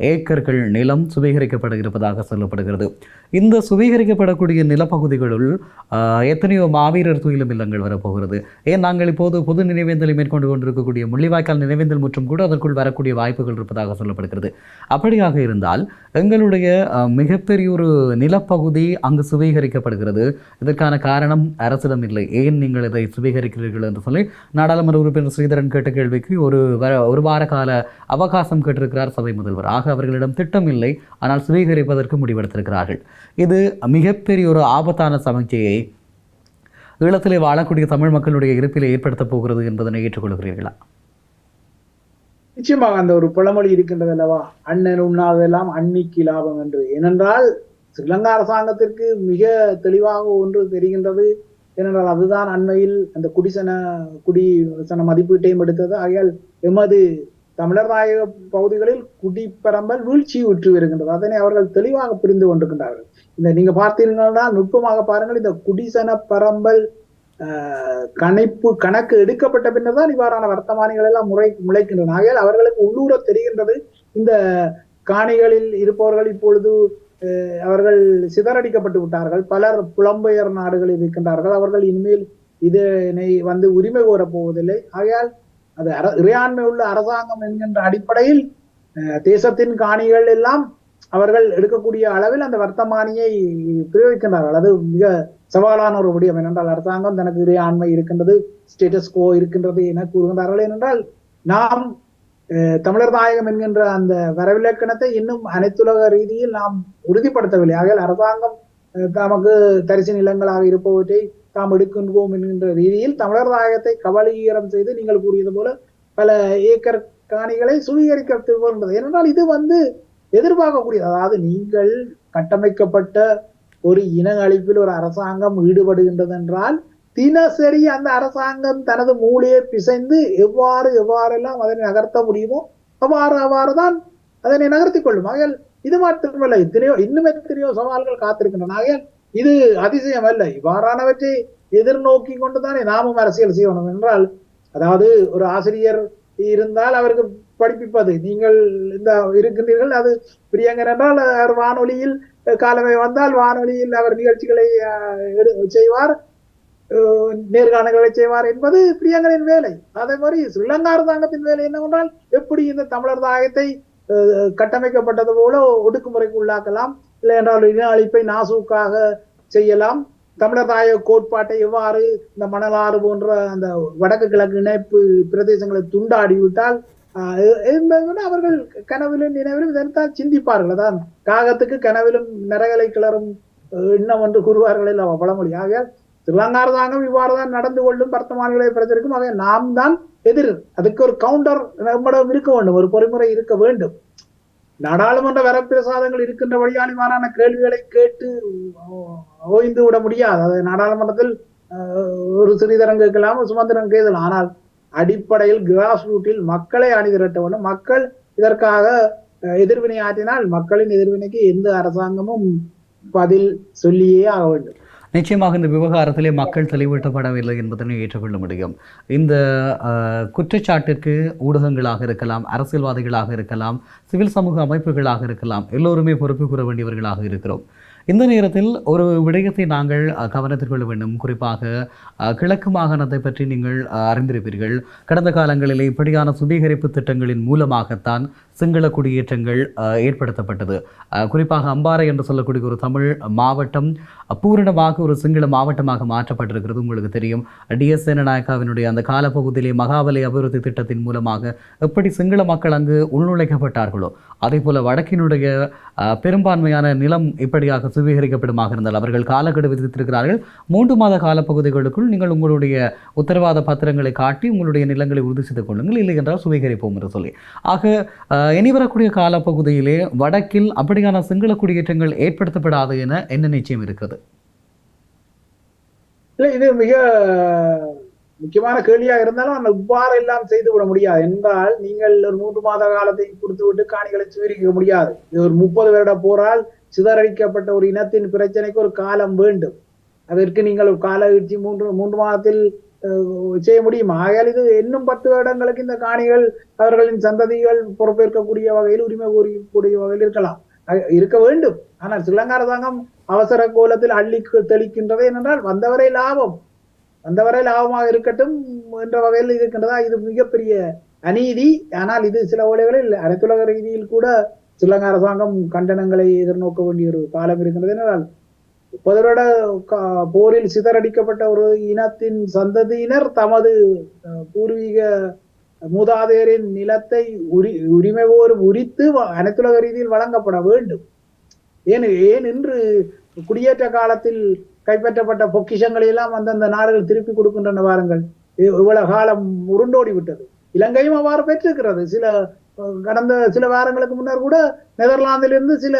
ஏக்கர்கள் நிலம் சுவீகரிக்கப்பட இருப்பதாக சொல்லப்படுகிறது. இந்த சுவீகரிக்கப்படக்கூடிய நிலப்பகுதிகளுள் எத்தனையோ மாவீரர் துயிலும் இல்லங்கள் வரப்போகிறது. ஏன் நாங்கள் இப்போது பொது நினைவேந்தலை மேற்கொண்டு கொண்டிருக்கக்கூடிய முள்ளிவாய்க்கால் நினைவேந்தல் மற்றும் கூட அதற்குள் வரக்கூடிய வாய்ப்புகள் இருப்பதாக சொல்லப்படுகிறது. அப்படியாக இருந்தால் எங்களுடைய மிகப்பெரிய ஒரு நிலப்பகுதி அங்கு சுவீகரிக்கப்படுகிறது. இதற்கான காரணம் அரசிடம் இல்லை, ஏன் நீங்கள் இதை சுவீகரிக்கிறீர்கள் என்று சொல்லி நாடாளுமன்ற உறுப்பினர் ஸ்ரீதரன் கேட்ட கேள்விக்கு ஒரு வார கால அவகாசம் கேட்டிருக்கிறார் சபை முதல்வர். அவர்களிடம் திட்டம் இல்லை, ஆனால் சுவீகரிப்பதற்கு முடிவெடுத்திருக்கிறார்கள். இது மிகப்பெரிய ஒரு ஆபத்தான சமீட்சையை ஈழத்திலே வாழக்கூடிய தமிழ் மக்களுடைய இருப்பிலே ஏற்படுத்தப் போகிறது என்பதனை ஏற்றுக்கொள்கிறீர்களா? நிச்சயமாக அந்த ஒரு பழமொழி இருக்கின்றது அல்லவா, அண்ணன் உண்ணாதெல்லாம் அன்னிக்கு லாபம் என்று. ஏனென்றால் ஸ்ரீலங்கா அரசாங்கத்திற்கு மிக தெளிவாக ஒன்று தெரிகின்றது. ஏனென்றால் அதுதான் அண்மையில் அந்த குடிசன மதிப்பீட்டையும் எடுத்தது. ஆகையால் எமது தமிழர் நாயக பகுதிகளில் குடிப்பரம்பல் வீழ்ச்சி உற்று வருகின்றது. அதனை அவர்கள் தெளிவாக புரிந்து கொண்டிருக்கின்றார்கள். இந்த நீங்க பார்த்தீங்கன்னா நுட்பமாக பாருங்கள், இந்த குடிசன பரம்பல் கணக்கு எடுக்கப்பட்ட பின்னர் தான் இவ்வாறான வர்த்தமானிகள் எல்லாம் முளைக்கின்றன. ஆகையால் அவர்களுக்கு உள்ளூர தெரிகின்றது, இந்த காணிகளில் இருப்பவர்கள் இப்பொழுது அவர்கள் சிதறடிக்கப்பட்டு விட்டார்கள், பலர் புலம்பெயர் நாடுகளில் இருக்கின்றார்கள், அவர்கள் இனிமேல் இதனை உரிமை கோரப் போவதில்லை. ஆகையால் அது இறையாண்மை உள்ள அரசாங்கம் என்கின்ற அடிப்படையில் தேசத்தின் காணிகள் எல்லாம் அவர்கள் எடுக்கக்கூடிய அளவில் அந்த வர்த்தமானியை பிரயோகிக்கின்றார்கள். அது மிக சவாலான ஒரு விடயம். ஏனென்றால் அரசாங்கம் தனக்கு இறையாண்மை இருக்கின்றது, ஸ்டேட்டஸ் கோ இருக்கின்றது என கூறுகின்றார்கள். ஏனென்றால் நாம் தமிழர் நாயகம் என்கின்ற அந்த வரவிலக்கணத்தை இன்னும் அனைத்துலக ரீதியில் நாம் உறுதிப்படுத்தவில்லை. ஆகையால் அரசாங்கம் தமக்கு தரிசு நிலங்களாக இருப்பவற்றை தாம் எடுக்கின்றோம் என்கின்ற ரீதியில் தமிழர் நாயகத்தை கபலீகரம் செய்து நீங்கள் கூறியது போல பல ஏக்கர் காணிகளை சுவீகரிக்க வருகின்றது. ஏனென்றால் இது எதிர்பார்க்கக்கூடியது. அதாவது நீங்கள் கட்டமைக்கப்பட்ட ஒரு இன அழிப்பில் ஒரு அரசாங்கம் ஈடுபடுகின்றது என்றால் தினசரி அந்த அரசாங்கம் தனது மூளையை பிசைந்து எவ்வாறெல்லாம் அதனை நகர்த்த முடியுமோ அவ்வாறுதான் அதனை நகர்த்திக் கொள்ளும். ஆகையால் இது மாத்திரமல்ல, இன்னும் எத்தனையோ சவால்கள் காத்திருக்கின்றன. ஆகையால் இது அதிசயம் அல்ல. இவ்வாறானவற்றை எதிர்நோக்கி கொண்டுதானே நாமும் அரசியல் செய்யணும். என்றால் அதாவது ஒரு ஆசிரியர் இருந்தால் அவருக்கு படிப்பிப்பது, நீங்கள் இந்த இருக்கின்றீர்கள், அது பிரியங்கர் என்றால் வானொலியில் காலமே வந்தால் வானொலியில் அவர் நிகழ்ச்சிகளை செய்வார், நேர்காணல்களை செய்வார் என்பது பிரியங்கரின் வேலை. அதே மாதிரி ஸ்ரீலங்கா அரசாங்கத்தின் வேலை என்னவென்றால் எப்படி இந்த தமிழர் தாயத்தை கட்டமைக்கப்பட்டது போல ஒடுக்குமுறைக்கு உள்ளாக்கலாம், இல்லை என்றால் இன அழிப்பை நாசூக்காக செய்யலாம். தமிழர் தாய கோட்பாட்டை எவ்வாறு இந்த மணலாறு போன்ற அந்த வடக்கு கிழக்கு இணைப்பு பிரதேசங்களை துண்டாடிவிட்டால் அவர்கள் கனவிலும் நினைவிலும் இதற்காக சிந்திப்பார்கள். அதான் காகத்துக்கு கனவிலும் நரகலை கிளறும் எண்ணம் என்று கூறுவார்கள் இல்லை பழமொழி. ஆகையால் ஸ்ரீலங்கா அரசாங்கம் இவ்வாறுதான் நடந்து கொள்ளும் வர்த்தமானிகளை பிரச்சனைக்கும். ஆக நாம் தான் எதிர். அதுக்கு ஒரு கவுண்டர் நம்மிடம் இருக்க வேண்டும், ஒரு பொறிமுறை இருக்க வேண்டும். நாடாளுமன்ற வரப்பிரசாதங்கள் இருக்கின்ற வழியாளிமாரான கேள்விகளை கேட்டு ஓய்ந்து விட முடியாது. அது நாடாளுமன்றத்தில் ஒரு சிறிதரம் கேட்கலாம், சுமந்திரம் கேட்கலாம். ஆனால் அடிப்படையில் கிராஸ் ரூட்டில் மக்களை அணி திரட்ட வேண்டும். மக்கள் இதற்காக எதிர்வினை ஆற்றினால் மக்களின் எதிர்வினைக்கு எந்த அரசாங்கமும் பதில் சொல்லியே ஆக வேண்டும். நிச்சயமாக இந்த விவகாரத்திலே மக்கள் தெளிவூட்டப்படவில்லை என்பதனை ஏற்றுக்கொள்ள முடியும். இந்த குற்றச்சாட்டிற்கு ஊடகங்களாக இருக்கலாம், அரசியல்வாதிகளாக இருக்கலாம், சிவில் சமூக அமைப்புகளாக இருக்கலாம், எல்லோருமே பொறுப்பு கூற வேண்டியவர்களாக இருக்கிறோம். இந்த நேரத்தில் ஒரு விடயத்தை நாங்கள் கவனத்தில் கொள்ள வேண்டும். குறிப்பாக கிழக்கு மாகாணத்தை பற்றி நீங்கள் அறிந்திருப்பீர்கள். கடந்த காலங்களில் இப்படியான சுபீகரிப்பு திட்டங்களின் மூலமாகத்தான் சிங்கள குடியேற்றங்கள் ஏற்படுத்தப்பட்டது. குறிப்பாக அம்பாறை என்று சொல்லக்கூடிய ஒரு தமிழ் மாவட்டம் பூரணமாக ஒரு சிங்கள மாவட்டமாக மாற்றப்பட்டிருக்கிறது. உங்களுக்கு தெரியும், டிஎஸ் சேனநாயக்காவினுடைய அந்த காலப்பகுதியிலே மகாவலி அபிவிருத்தி திட்டத்தின் மூலமாக எப்படி சிங்கள மக்கள் அங்கு உள்நுழைக்கப்பட்டார்களோ அதே போல வடக்கினுடைய பெரும்பான்மையான நிலம் இப்படியாக சுவீகரிக்கப்படுமாக இருந்தால் அவர்கள் காலக்கெடு விதித்திருக்கிறார்கள். 3 மாத காலப்பகுதிகளுக்குள் நீங்கள் உங்களுடைய உத்தரவாத பத்திரங்களை காட்டி உங்களுடைய நிலங்களை உறுதி செய்து கொள்ளுங்கள், இல்லை என்றால் சுவீகரிப்போம் என்று சொல்லி. ஆக இனி வரக்கூடிய காலப்பகுதியிலே வடக்கில் அப்படியான சிங்கள குடியேற்றங்கள் ஏற்படுத்தப்படாது என என்ன நிச்சயம் இருக்கிறது? இல்லை, இது மிக முக்கியமான கேள்வியாக இருந்தாலும் இவ்வாறு எல்லாம் செய்து விட முடியாது. என்றால் நீங்கள் ஒரு 3 மாத காலத்தை கொடுத்து விட்டு காணிகளை சுவீகரிக்க முடியாது. இது ஒரு 30 வருட போரால் சிதறடிக்கப்பட்ட ஒரு இனத்தின் பிரச்சனைக்கு ஒரு காலம் வேண்டும். அதற்கு நீங்கள் ஒரு கால வீழ்ச்சி 3 மாதத்தில் செய்ய முடியுமா? ஆகையால் இது இன்னும் 10 வருடங்களுக்கு இந்த காணிகள் அவர்களின் சந்ததிகள் பொறுப்பேற்கக்கூடிய வகையில், உரிமை கோரக்கூடிய வகையில் இருக்க வேண்டும். ஆனால் ஸ்ரீலங்கா அரசாங்கம் அவசர கோலத்தில் அள்ளி தெளிக்கின்றது. ஏனென்றால் வந்தவரை லாபமாக இருக்கட்டும் என்ற வகையில் இருக்கின்றதா? இது மிகப்பெரிய அநீதி. ஆனால் இது சில வேளைகளில் அனைத்துலக ரீதியில் கூட ஸ்ரீலங்கா அரசாங்கம் கண்டனங்களை எதிர்நோக்க வேண்டிய ஒரு காலம் இருக்கின்றது. என்றால் 30 வருட போரில் சிதறடிக்கப்பட்ட ஒரு இனத்தின் சந்ததியினர் தமது பூர்வீக மூதாதையரின் நிலத்தை உரிமை கோரும் உரித்து அனைத்துலக ரீதியில் வழங்கப்பட வேண்டும். ஏன் இன்று குடியேற்ற காலத்தில் கைப்பற்றப்பட்ட பொக்கிஷங்களை எல்லாம் அந்தந்த நாடுகள் திருப்பி கொடுக்கின்றன. வாருங்கள், இவ்வளவு காலம் உருண்டோடி விட்டது. இலங்கையும் அவ்வாறு பெற்றிருக்கிறது. கடந்த சில வாரங்களுக்கு முன்னர் கூட நெதர்லாந்திலிருந்து சில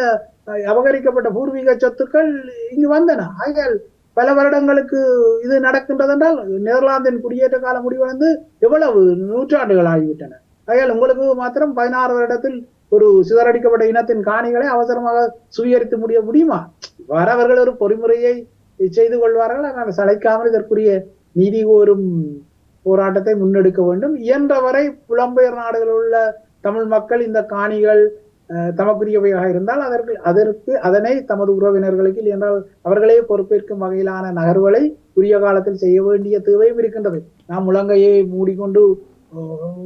அபகரிக்கப்பட்ட பூர்வீக சொத்துக்கள் இங்கு வந்தன. ஆகையால் பல வருடங்களுக்கு இது நடக்கின்றது என்றால் நெதர்லாந்தின் குடியேற்ற காலம் முடிவடைந்து எவ்வளவு நூற்றாண்டுகள் ஆகிவிட்டன. ஆகையால் உங்களுக்கு மாத்திரம் 16 வருடத்தில் ஒரு சிதறடிக்கப்பட்ட இனத்தின் காணிகளை அவசரமாக சுவீகரித்து முடியுமா? வரவர்கள் ஒரு பொறிமுறையை செய்து கொள்வார்கள். ஆனால் சளைக்காமல் இதற்குரிய நீதி கோரும் போராட்டத்தை முன்னெடுக்க வேண்டும். இயன்றவரை புலம்பெயர் நாடுகளில் உள்ள தமிழ் மக்கள் இந்த காணிகள் தமக்குரியவையாக இருந்தால் அதனை தமது உறவினர்களுக்கு என்றால் அவர்களே பொறுப்பேற்கும் வகையிலான நகர்வுகளை உரிய காலத்தில் செய்ய வேண்டிய தேவையும் இருக்கின்றது. நாம் முழங்கையை மூடிக்கொண்டு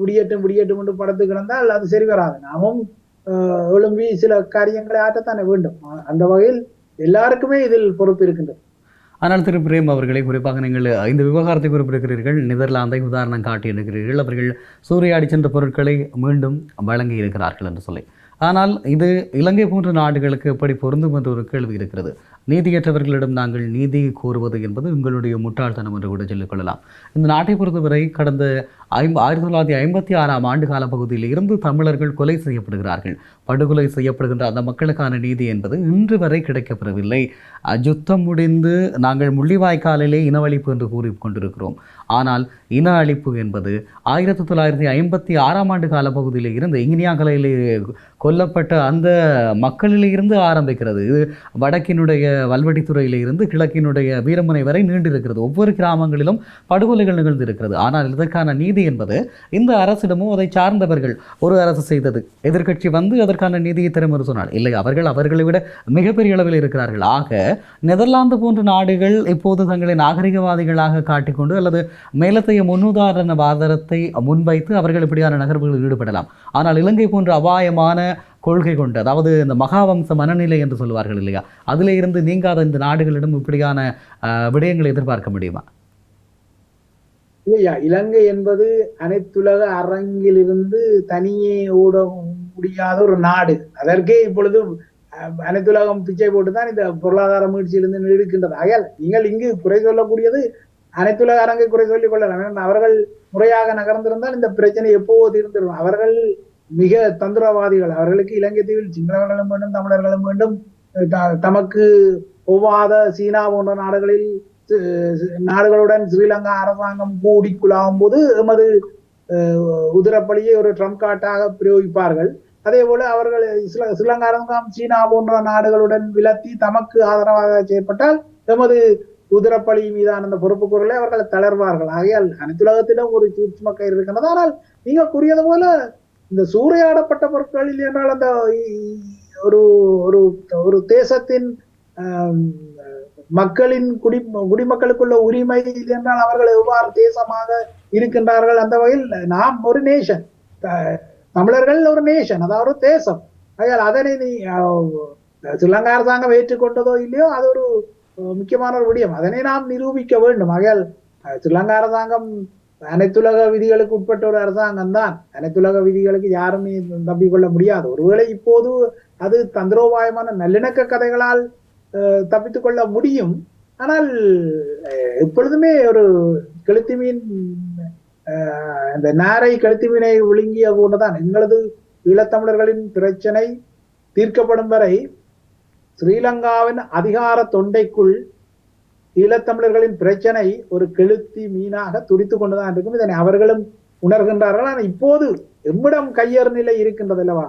விடியட்டும் என்று படுத்து கிடந்தால் அது சரி வராது. நாமும் எழும்பி சில காரியங்களை ஆற்றத்தானே வேண்டும். அந்த வகையில் எல்லாருக்குமே இதில் பொறுப்பு இருக்கின்றது. ஆனால் திரு பிரேம் அவர்களை குறிப்பாக நீங்கள் இந்த விவகாரத்தை குறிப்பிடுகிறீர்கள், நெதர்லாந்தை உதாரணம் காட்டியிருக்கிறீர்கள். அவர்கள் சூறையாடி சென்ற பொருட்களை மீண்டும் வழங்கி இருக்கிறார்கள் என்று சொல்லி. ஆனால் இது இலங்கை போன்ற நாடுகளுக்கு எப்படி பொருந்தும் என்ற ஒரு கேள்வி இருக்கிறது. நீதியற்றவர்களிடம் நாங்கள் நீதி கோருவது என்பது உங்களுடைய முட்டாள்தனம் என்று கூட சொல்லிக்கொள்ளலாம். இந்த நாட்டை பொறுத்தவரை கடந்த 1956ஆம் ஆண்டு கால பகுதியில் இருந்து தமிழர்கள் கொலை செய்யப்படுகிறார்கள். படுகொலை செய்யப்படுகின்ற அந்த மக்களுக்கான நீதி என்பது இன்று வரை கிடைக்கப்பெறவில்லை. யுத்தம் முடிந்து நாங்கள் முள்ளிவாய்க்காலிலே இனவழிப்பு என்று கூறிக்கொண்டிருக்கிறோம். ஆனால் இன அழிப்பு என்பது 1956ஆம் ஆண்டு காலப்பகுதியில் இருந்து இங்கினியாங்கலையிலே கொல்லப்பட்ட அந்த மக்களிலே இருந்து ஆரம்பிக்கிறது. இது வடக்கினுடைய வல்வெட்டித்துறையிலே இருந்து கிழக்கினுடைய வீரமுனை வரை நீண்டிருக்கிறது. ஒவ்வொரு கிராமங்களிலும் படுகொலைகள் நிகழ்ந்திருக்கிறது. ஆனால் இதற்கான நீதி என்பது இந்த அரசிடமும் அதை சார்ந்தவர்கள் ஒரு அரசு செய்தது. எதிர்க்கட்சி வந்து அதற்கான நீதியை தரும் என்று சொன்னால் இல்லை, அவர்களை விட மிகப்பெரிய அளவில் இருக்கிறார்கள். ஆக நெதர்லாந்து போன்ற நாடுகள் இப்போது தங்களை நாகரிகவாதிகளாக காட்டிக்கொண்டு அல்லது மேலத்தைய முன்னுதாரண வாதத்தை முன்வைத்து அவர்கள் இப்படியான நகர்வுகளில் ஈடுபடலாம். ஆனால் இலங்கை போன்ற அபாயமான கொள்கை கொண்டு, அதாவது இந்த மகாவம்ச மனநிலை என்று சொல்லுவார்கள் இல்லையா, அதில் இருந்து நீங்காத இந்த நாடுகளிடம் இப்படியான விடயங்களை எதிர்பார்க்க முடியுமா? இல்லையா, இலங்கை என்பது அனைத்துலக அரங்கிலிருந்து தனியே ஓட முடியாத ஒரு நாடு. அதற்கே இப்பொழுது அனைத்துலகம் பிச்சை போட்டுதான் இந்த பொருளாதார மீழ்ச்சியிலிருந்து நீடிக்கின்றது. ஆகையால் நீங்கள் இங்கு குறை சொல்லக்கூடியது அனைத்துலக அரங்கை குறை சொல்லிக் கொள்ளலாம். அவர்கள் முறையாக நகர்ந்திருந்தால் இந்த பிரச்சனை எப்போவோ தீர்ந்திருக்கும். அவர்கள் மிக தந்திரவாதிகள். அவர்களுக்கு இலங்கை தீவில் சிங்களவர்களும் வேண்டும், தமிழர்களும் வேண்டும். தமக்கு ஒவ்வாத சீனா போன்ற நாடுகளுடன் ஸ்ரீலங்கா அரசாங்கம் கூடி குழாவும் போது எமது உதிரப்பலியை ஒரு ட்ரம்ப் கார்டாக பிரயோகிப்பார்கள். அதே போல அவர்கள் ஸ்ரீலங்கா அரசாங்கம் சீனா போன்ற நாடுகளுடன் விலத்தி தமக்கு ஆதரவாக செயற்பட்டால் எமது உதிரப்பலி மீதான அந்த பொறுப்பு குரலை அவர்கள் தளர்வார்கள். ஆகையால் அனைத்துலகத்திடம் ஒரு சூட்சும கயிறு இருக்கின்றது. ஆனால் நீங்கள் கூறியது போல இந்த சூறையாடப்பட்ட பொருட்களில் என்றால் அந்த ஒரு தேசத்தின் மக்களின் குடிமக்களுக்குள்ள உரிமை என்றால் அவர்கள் எவ்வாறு தேசமாக இருக்கின்றார்கள். அந்த வகையில் நாம் ஒரு நேஷன், தமிழர்கள் ஒரு நேஷன், அதாவது ஒரு தேசம். ஆகையால் அதனை நீ ஸ்ரீலங்கா அரசாங்கம் ஏற்றுக்கொண்டதோ இல்லையோ அது ஒரு முக்கியமான ஒரு விடயம். அதனை நாம் நிரூபிக்க வேண்டும். ஆகையால் ஸ்ரீலங்கா அரசாங்கம் அனைத்துலக விதிகளுக்கு உட்பட்ட ஒரு அரசாங்கம் தான். அனைத்துலக விதிகளுக்கு யாருமே தப்பிக்கொள்ள முடியாது. ஒருவேளை இப்போது அது தந்திரோபாயமான நல்லிணக்க கதைகளால் தப்பித்துக் கொள்ள முடியும். ஆனால் எப்பொழுதுமே ஒரு கெளுத்தி மீன் இந்த நாரை கெளுத்தி மீனை விழுங்கிய போன்றுதான் எங்களது ஈழத்தமிழர்களின் பிரச்சனை தீர்க்கப்படும் வரை ஸ்ரீலங்காவின் அதிகார தொண்டைக்குள் ஈழத்தமிழர்களின் பிரச்சனை ஒரு கெளுத்தி மீனாக துடித்துக் கொண்டுதான் இருக்கும். இதனை அவர்களும் உணர்கின்றார்கள். ஆனால் இப்போது எம்மிடம் கையறு நிலை இருக்கின்றது அல்லவா,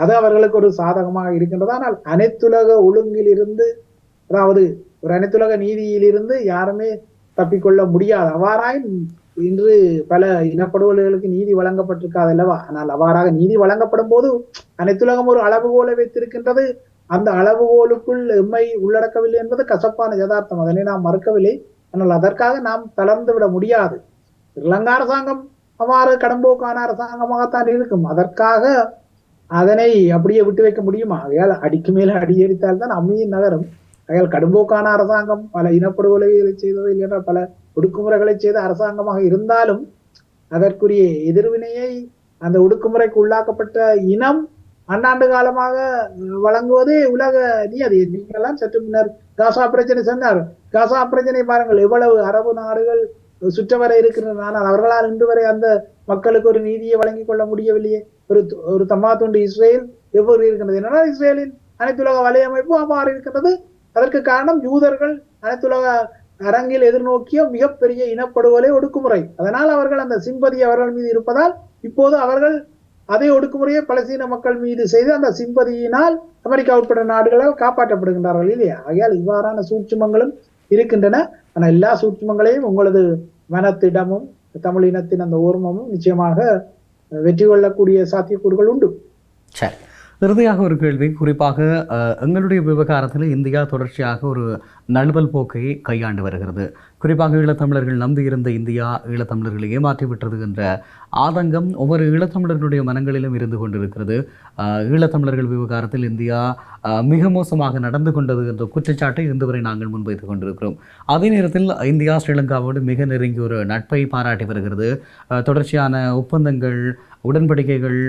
அது அவர்களுக்கு ஒரு சாதகமாக இருக்கின்றது. ஆனால் அனைத்துலக ஒழுங்கில் இருந்து, அதாவது ஒரு அனைத்துலக நீதியிலிருந்து யாருமே தப்பிக்கொள்ள முடியாது. அவ்வாறாய் இன்று பல இனப்படுகொலைகளுக்கு நீதி வழங்கப்பட்டிருக்காது அல்லவா. ஆனால் அவ்வாறாக நீதி வழங்கப்படும் போது அனைத்துலகம் ஒரு அளவுகோலை வைத்திருக்கின்றது. அந்த அளவுகோலுக்குள் எம்மை உள்ளடக்கவில்லை என்பது கசப்பான யதார்த்தம். அதனை நாம் மறுக்கவில்லை. ஆனால் அதற்காக நாம் தளர்ந்து விட முடியாது. ஸ்ரீலங்கா அரசாங்கம் அவ்வாறு கடம்போக்கான அரசாங்கமாகத்தான் இருக்கும். அதற்காக அதனை அப்படியே விட்டு வைக்க முடியுமா? ஆகையால் அடிக்கு மேல அடியெடுத்தால்தான் அம்மியின் நகரம். ஆகையால் கடும்போக்கான அரசாங்கம் பல இனப்படுகொலைகளை செய்தது இல்லையென்றால் பல ஒடுக்குமுறைகளை செய்த அரசாங்கமாக இருந்தாலும் அதற்குரிய எதிர்வினையை அந்த ஒடுக்குமுறைக்கு உள்ளாக்கப்பட்ட இனம் ஆண்டாண்டு காலமாக வழங்குவதே உலக நியதி. நீங்கெல்லாம் சற்று முன்னர் காசா பிரச்சனை சொன்னார். காசா பிரச்சனை பாருங்கள், எவ்வளவு அரபு நாடுகள் சுற்றவர இருக்கின்றன. ஆனால் அவர்களால் இன்று வரை அந்த மக்களுக்கு ஒரு நீதியை வழங்கிக் கொள்ள முடியவில்லையே. ஒரு தம்மாத்துண்டு இஸ்ரேல் எவ்வாறு இருக்கின்றது? என்னன்னா இஸ்ரேலின் அனைத்துலக வலையமைப்பு அவ்வாறு இருக்கின்றது. அதற்கு காரணம் யூதர்கள் அனைத்துலக அரங்கில் எதிர்நோக்கிய மிகப்பெரிய இனப்படுகொலை ஒடுக்குமுறை. அதனால் அவர்கள் அந்த சிம்பதி அவர்கள் மீது இருப்பதால் இப்போது அவர்கள் அதே ஒடுக்குமுறையை பலஸ்தீன மக்கள் மீது செய்து அந்த சிம்பதியினால் அமெரிக்கா உட்பட்ட நாடுகளால் காப்பாற்றப்படுகின்றார்கள் இல்லையா. ஆகையால் இவ்வாறான சூட்சுமங்களும் இருக்கின்றன. ஆனால் எல்லா சூட்சுமங்களையும் உங்களது மனத்திடமும் தமிழ் இனத்தின் அந்த ஓர்மமும் நிச்சயமாக வெற்றி கொள்ளக்கூடிய சாத்தியக்கூறுகள் உண்டு. சரி, இறுதியாக ஒரு கேள்வி. குறிப்பாக எங்களுடைய விவகாரத்தில் இந்தியா தொடர்ச்சியாக ஒரு நழுவல் போக்கை கையாண்டு வருகிறது. குறிப்பாக ஈழத்தமிழர்கள் நம்பியிருந்த இந்தியா ஈழத்தமிழர்களை ஏமாற்றிவிட்டது என்ற ஆதங்கம் ஒவ்வொரு ஈழத்தமிழர்களுடைய மனங்களிலும் இருந்து கொண்டிருக்கிறது. ஈழத்தமிழர்கள் விவகாரத்தில் இந்தியா மிக மோசமாக நடந்து கொண்டது என்ற குற்றச்சாட்டை இன்று வரை நாங்கள் முன்வைத்துக் கொண்டிருக்கிறோம். அதே நேரத்தில் இந்தியா ஸ்ரீலங்காவோடு மிக நெருங்கி ஒரு நட்பை பாராட்டி வருகிறது. தொடர்ச்சியான ஒப்பந்தங்கள், உடன்படிக்கைகள்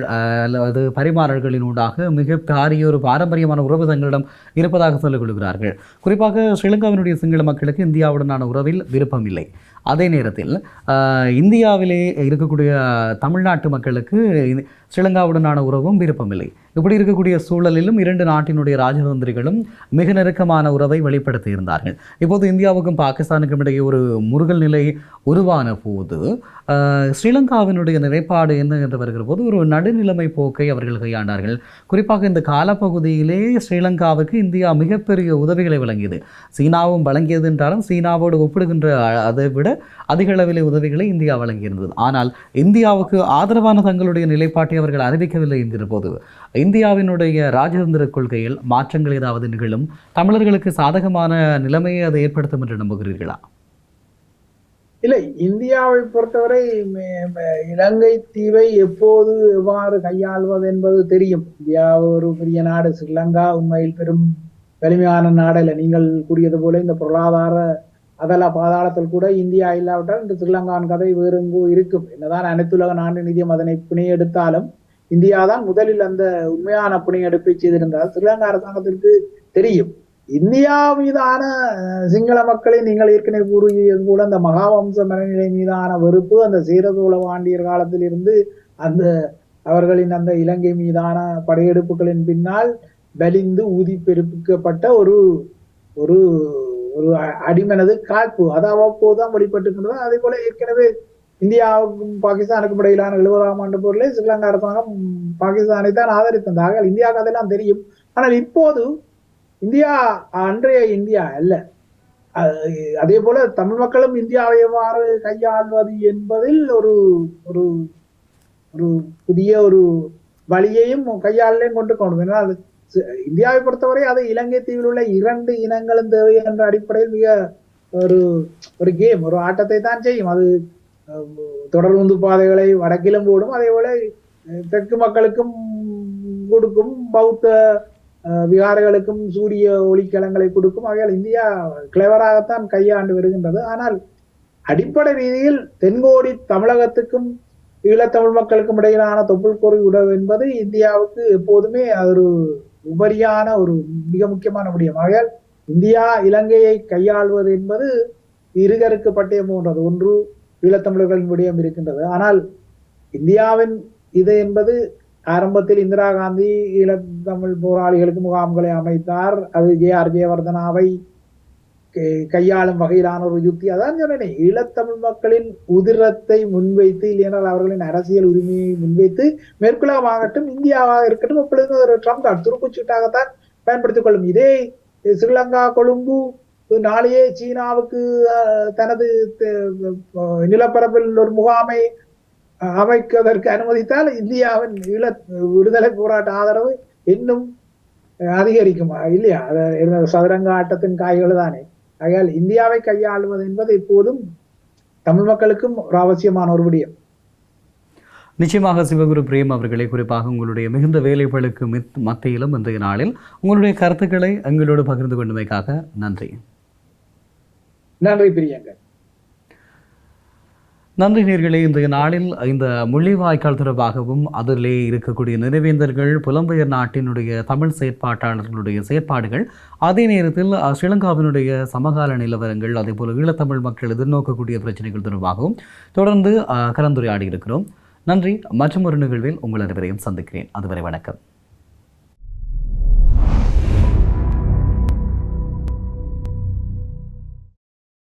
அல்லது பரிமாறல்களினூடாக மிக பாரிய ஒரு பாரம்பரியமான உறவு தங்களிடம் இருப்பதாக சொல்லிக் கொள்கிறார்கள். குறிப்பாக ஸ்ரீலங்காவினுடைய சிங்கள மக்களுக்கு இந்தியாவுடனான உறவில் விருப்பம் இல்லை. அதே நேரத்தில் இந்தியாவிலே இருக்கக்கூடிய தமிழ்நாட்டு மக்களுக்கு ஸ்ரீலங்காவுடனான உறவும் விருப்பமில்லை. இப்படி இருக்கக்கூடிய சூழலிலும் இரண்டு நாட்டினுடைய ராஜதந்திரிகளும் மிக நெருக்கமான உறவை வெளிப்படுத்தி இருந்தார்கள். இப்போது இந்தியாவுக்கும் பாகிஸ்தானுக்கும் இடையே ஒரு முருகல் நிலை உருவான போது ஸ்ரீலங்காவினுடைய நிலைப்பாடு என்ன என்று வருகிற போது ஒரு நடுநிலைமை போக்கை அவர்கள் கையாண்டார்கள். குறிப்பாக இந்த காலப்பகுதியிலே ஸ்ரீலங்காவுக்கு இந்தியா மிகப்பெரிய உதவிகளை வழங்கியது. சீனாவும் வழங்கியது என்றாலும் சீனாவோடு ஒப்பிடுகின்ற அதை விட அதிக அளவிலே உதவிகளை இந்தியா வழங்கியிருந்தது. ஆனால் இந்தியாவுக்கு ஆதரவான தங்களுடைய நிலைப்பாட்டை அவர்கள் அறிவிக்கவில்லை என்கிற போது இந்தியாவினுடைய ராஜதந்திர கொள்கையில் மாற்றங்கள் ஏதாவது நிகழும், தமிழர்களுக்கு சாதகமான நிலைமையை அதை ஏற்படுத்தும் என்று நம்புகிறீர்களா? இல்லை, இந்தியாவை பொறுத்தவரை இலங்கை தீவை எப்போது எவ்வாறு கையாள்வது என்பது தெரியும். இந்தியா ஒரு பெரிய நாடு, ஸ்ரீலங்கா உண்மையில் பெரும் வலிமையான நாடு இல்லை. நீங்கள் கூறியது போல இந்த பொருளாதார அதல பாதாளத்தில் கூட இந்தியா இல்லாவிட்டால் இந்த ஸ்ரீலங்காவின் கதை வேறு எங்கோ இருக்கும். என்னதான் அனைத்துலக நாட்டு நிதியம் அதனை பிணைய எடுத்தாலும் இந்தியா தான் முதலில் அந்த உண்மையான பிணைய எடுப்பை செய்திருந்தால் ஸ்ரீலங்கா அரசாங்கத்திற்கு தெரியும். இந்தியா மீதான சிங்கள மக்களை நீங்கள் ஏற்கனவே கூறியது போல அந்த மகாவம்ச மனநிலை மீதான வெறுப்பு அந்த சேரசோழ பாண்டியர் காலத்தில் இருந்து அந்த அவர்களின் அந்த இலங்கை மீதான படையெடுப்புகளின் பின்னால் வலிந்து ஊதி பெருப்பிக்கப்பட்ட ஒரு ஒரு ஒரு அடிமனது காழ்ப்பு அது அவ்வப்போதுதான் வெளிப்பட்டுக்கின்றது. அதே போல ஏற்கனவே இந்தியாவுக்கும் பாகிஸ்தானுக்கும் இடையிலான 70ஆம் ஆண்டு போரிலே ஸ்ரீலங்கா அரசாங்கம் பாகிஸ்தானை தான் ஆதரித்ததாக இந்தியாவுக்கு அதெல்லாம் தெரியும். ஆனால் இப்போது இந்தியா அன்றைய இந்தியா அல்ல. அதே போல தமிழ் மக்களும் இந்தியாவை எவ்வாறு கையாள்வது என்பதில் ஒரு ஒரு ஒரு புதிய ஒரு வழியையும் கையாளலையும் கொண்டு கொண்டு. ஏன்னால் இந்தியாவை பொறுத்தவரை அது இலங்கை தீவில் உள்ள 2 இனங்களும் தேவை என்ற அடிப்படையில் மிக ஒரு ஒரு கேம், ஒரு ஆட்டத்தை தான் செய்யும். அது தொடர்ந்து பாதைகளை வடக்கிலும் போடும், அதே போல தெற்கு மக்களுக்கும் கொடுக்கும், பௌத்த விகாரைகளுக்கும் சூரிய ஒளிக்கலங்களை கொடுக்கும். ஆகையால் இந்தியா கிளவராகத்தான் கையாண்டு வருகின்றது. ஆனால் அடிப்படை ரீதியில் தென்கோடி தமிழகத்துக்கும் ஈழத்தமிழ் மக்களுக்கும் இடையிலான தொப்புள் கொறி உறவு என்பது இந்தியாவுக்கு எப்போதுமே ஒரு உபரியான ஒரு மிக முக்கியமான விடயம். ஆகையால் இந்தியா இலங்கையை கையாள்வது என்பது இருகருக்கு பட்டயம் போன்றது. ஒன்று ஈழத்தமிழர்களின் விடயம் இருக்கின்றது. ஆனால் இந்தியாவின் இது என்பது ஆரம்பத்தில் இந்திரா காந்தி ஈழத்தமிழ் போராளிகளுக்கு முகாம்களை அமைத்தார். அது ஜே.ஆர். ஜெயவர்தனாவை கையாளும் வகையிலான ஒரு யுக்தி. அதான் சொன்னேன், ஈழத்தமிழ் மக்களின் உதிரத்தை முன்வைத்து, இல்லையென்றால் அவர்களின் அரசியல் உரிமையை முன்வைத்து மேற்குலகமாகட்டும் இந்தியாவாக இருக்கட்டும் எப்பொழுதும் ஒரு ட்ரம்ப் கார்டு துருப்புச்சீட்டாகத்தான் பயன்படுத்திக் கொள்ளும். இதே ஸ்ரீலங்கா கொழும்பு நாளையே சீனாவுக்கு தனது நிலப்பரப்பில் ஒரு முகாமை அமைப்பதற்கு அனுமதித்தால் இந்தியாவின் விடுதலை போராட்ட ஆதரவு இன்னும் அதிகரிக்கும் இல்லையா? சதுரங்க ஆட்டத்தின் காய்கள் தானே. ஆகையால் இந்தியாவை கையாளுவது என்பது இப்போதும் தமிழ் மக்களுக்கும் ஒரு அவசியமான ஒரு விடயம். நிச்சயமாக சிவகுரு பிரேம் அவர்களை, குறிப்பாக உங்களுடைய மிகுந்த வேலைகளுக்கு மத்தியிலும் இன்றைய நாளில் உங்களுடைய கருத்துக்களை எங்களோடு பகிர்ந்து கொண்டமைக்காக நன்றி. நன்றி பிரியங்கா. நன்றி நேர்களே. இன்றைய நாளில் இந்த முள்ளிவாய்க்கால் தொடர்பாகவும் அதிலே இருக்கக்கூடிய நினைவேந்தல்கள், புலம்பெயர் நாட்டினுடைய தமிழ் செயற்பாட்டாளர்களுடைய செயற்பாடுகள், அதே நேரத்தில் ஸ்ரீலங்காவினுடைய சமகால நிலவரங்கள், அதே போல் ஈழத்தமிழ் மக்கள் எதிர்நோக்கக்கூடிய பிரச்சனைகள் தொடர்பாகவும் தொடர்ந்து கலந்துரையாடி இருக்கிறோம். நன்றி. மற்றும் ஒரு நிகழ்வில் உங்கள் அனைவரையும் சந்திக்கிறேன். அதுவரை வணக்கம்.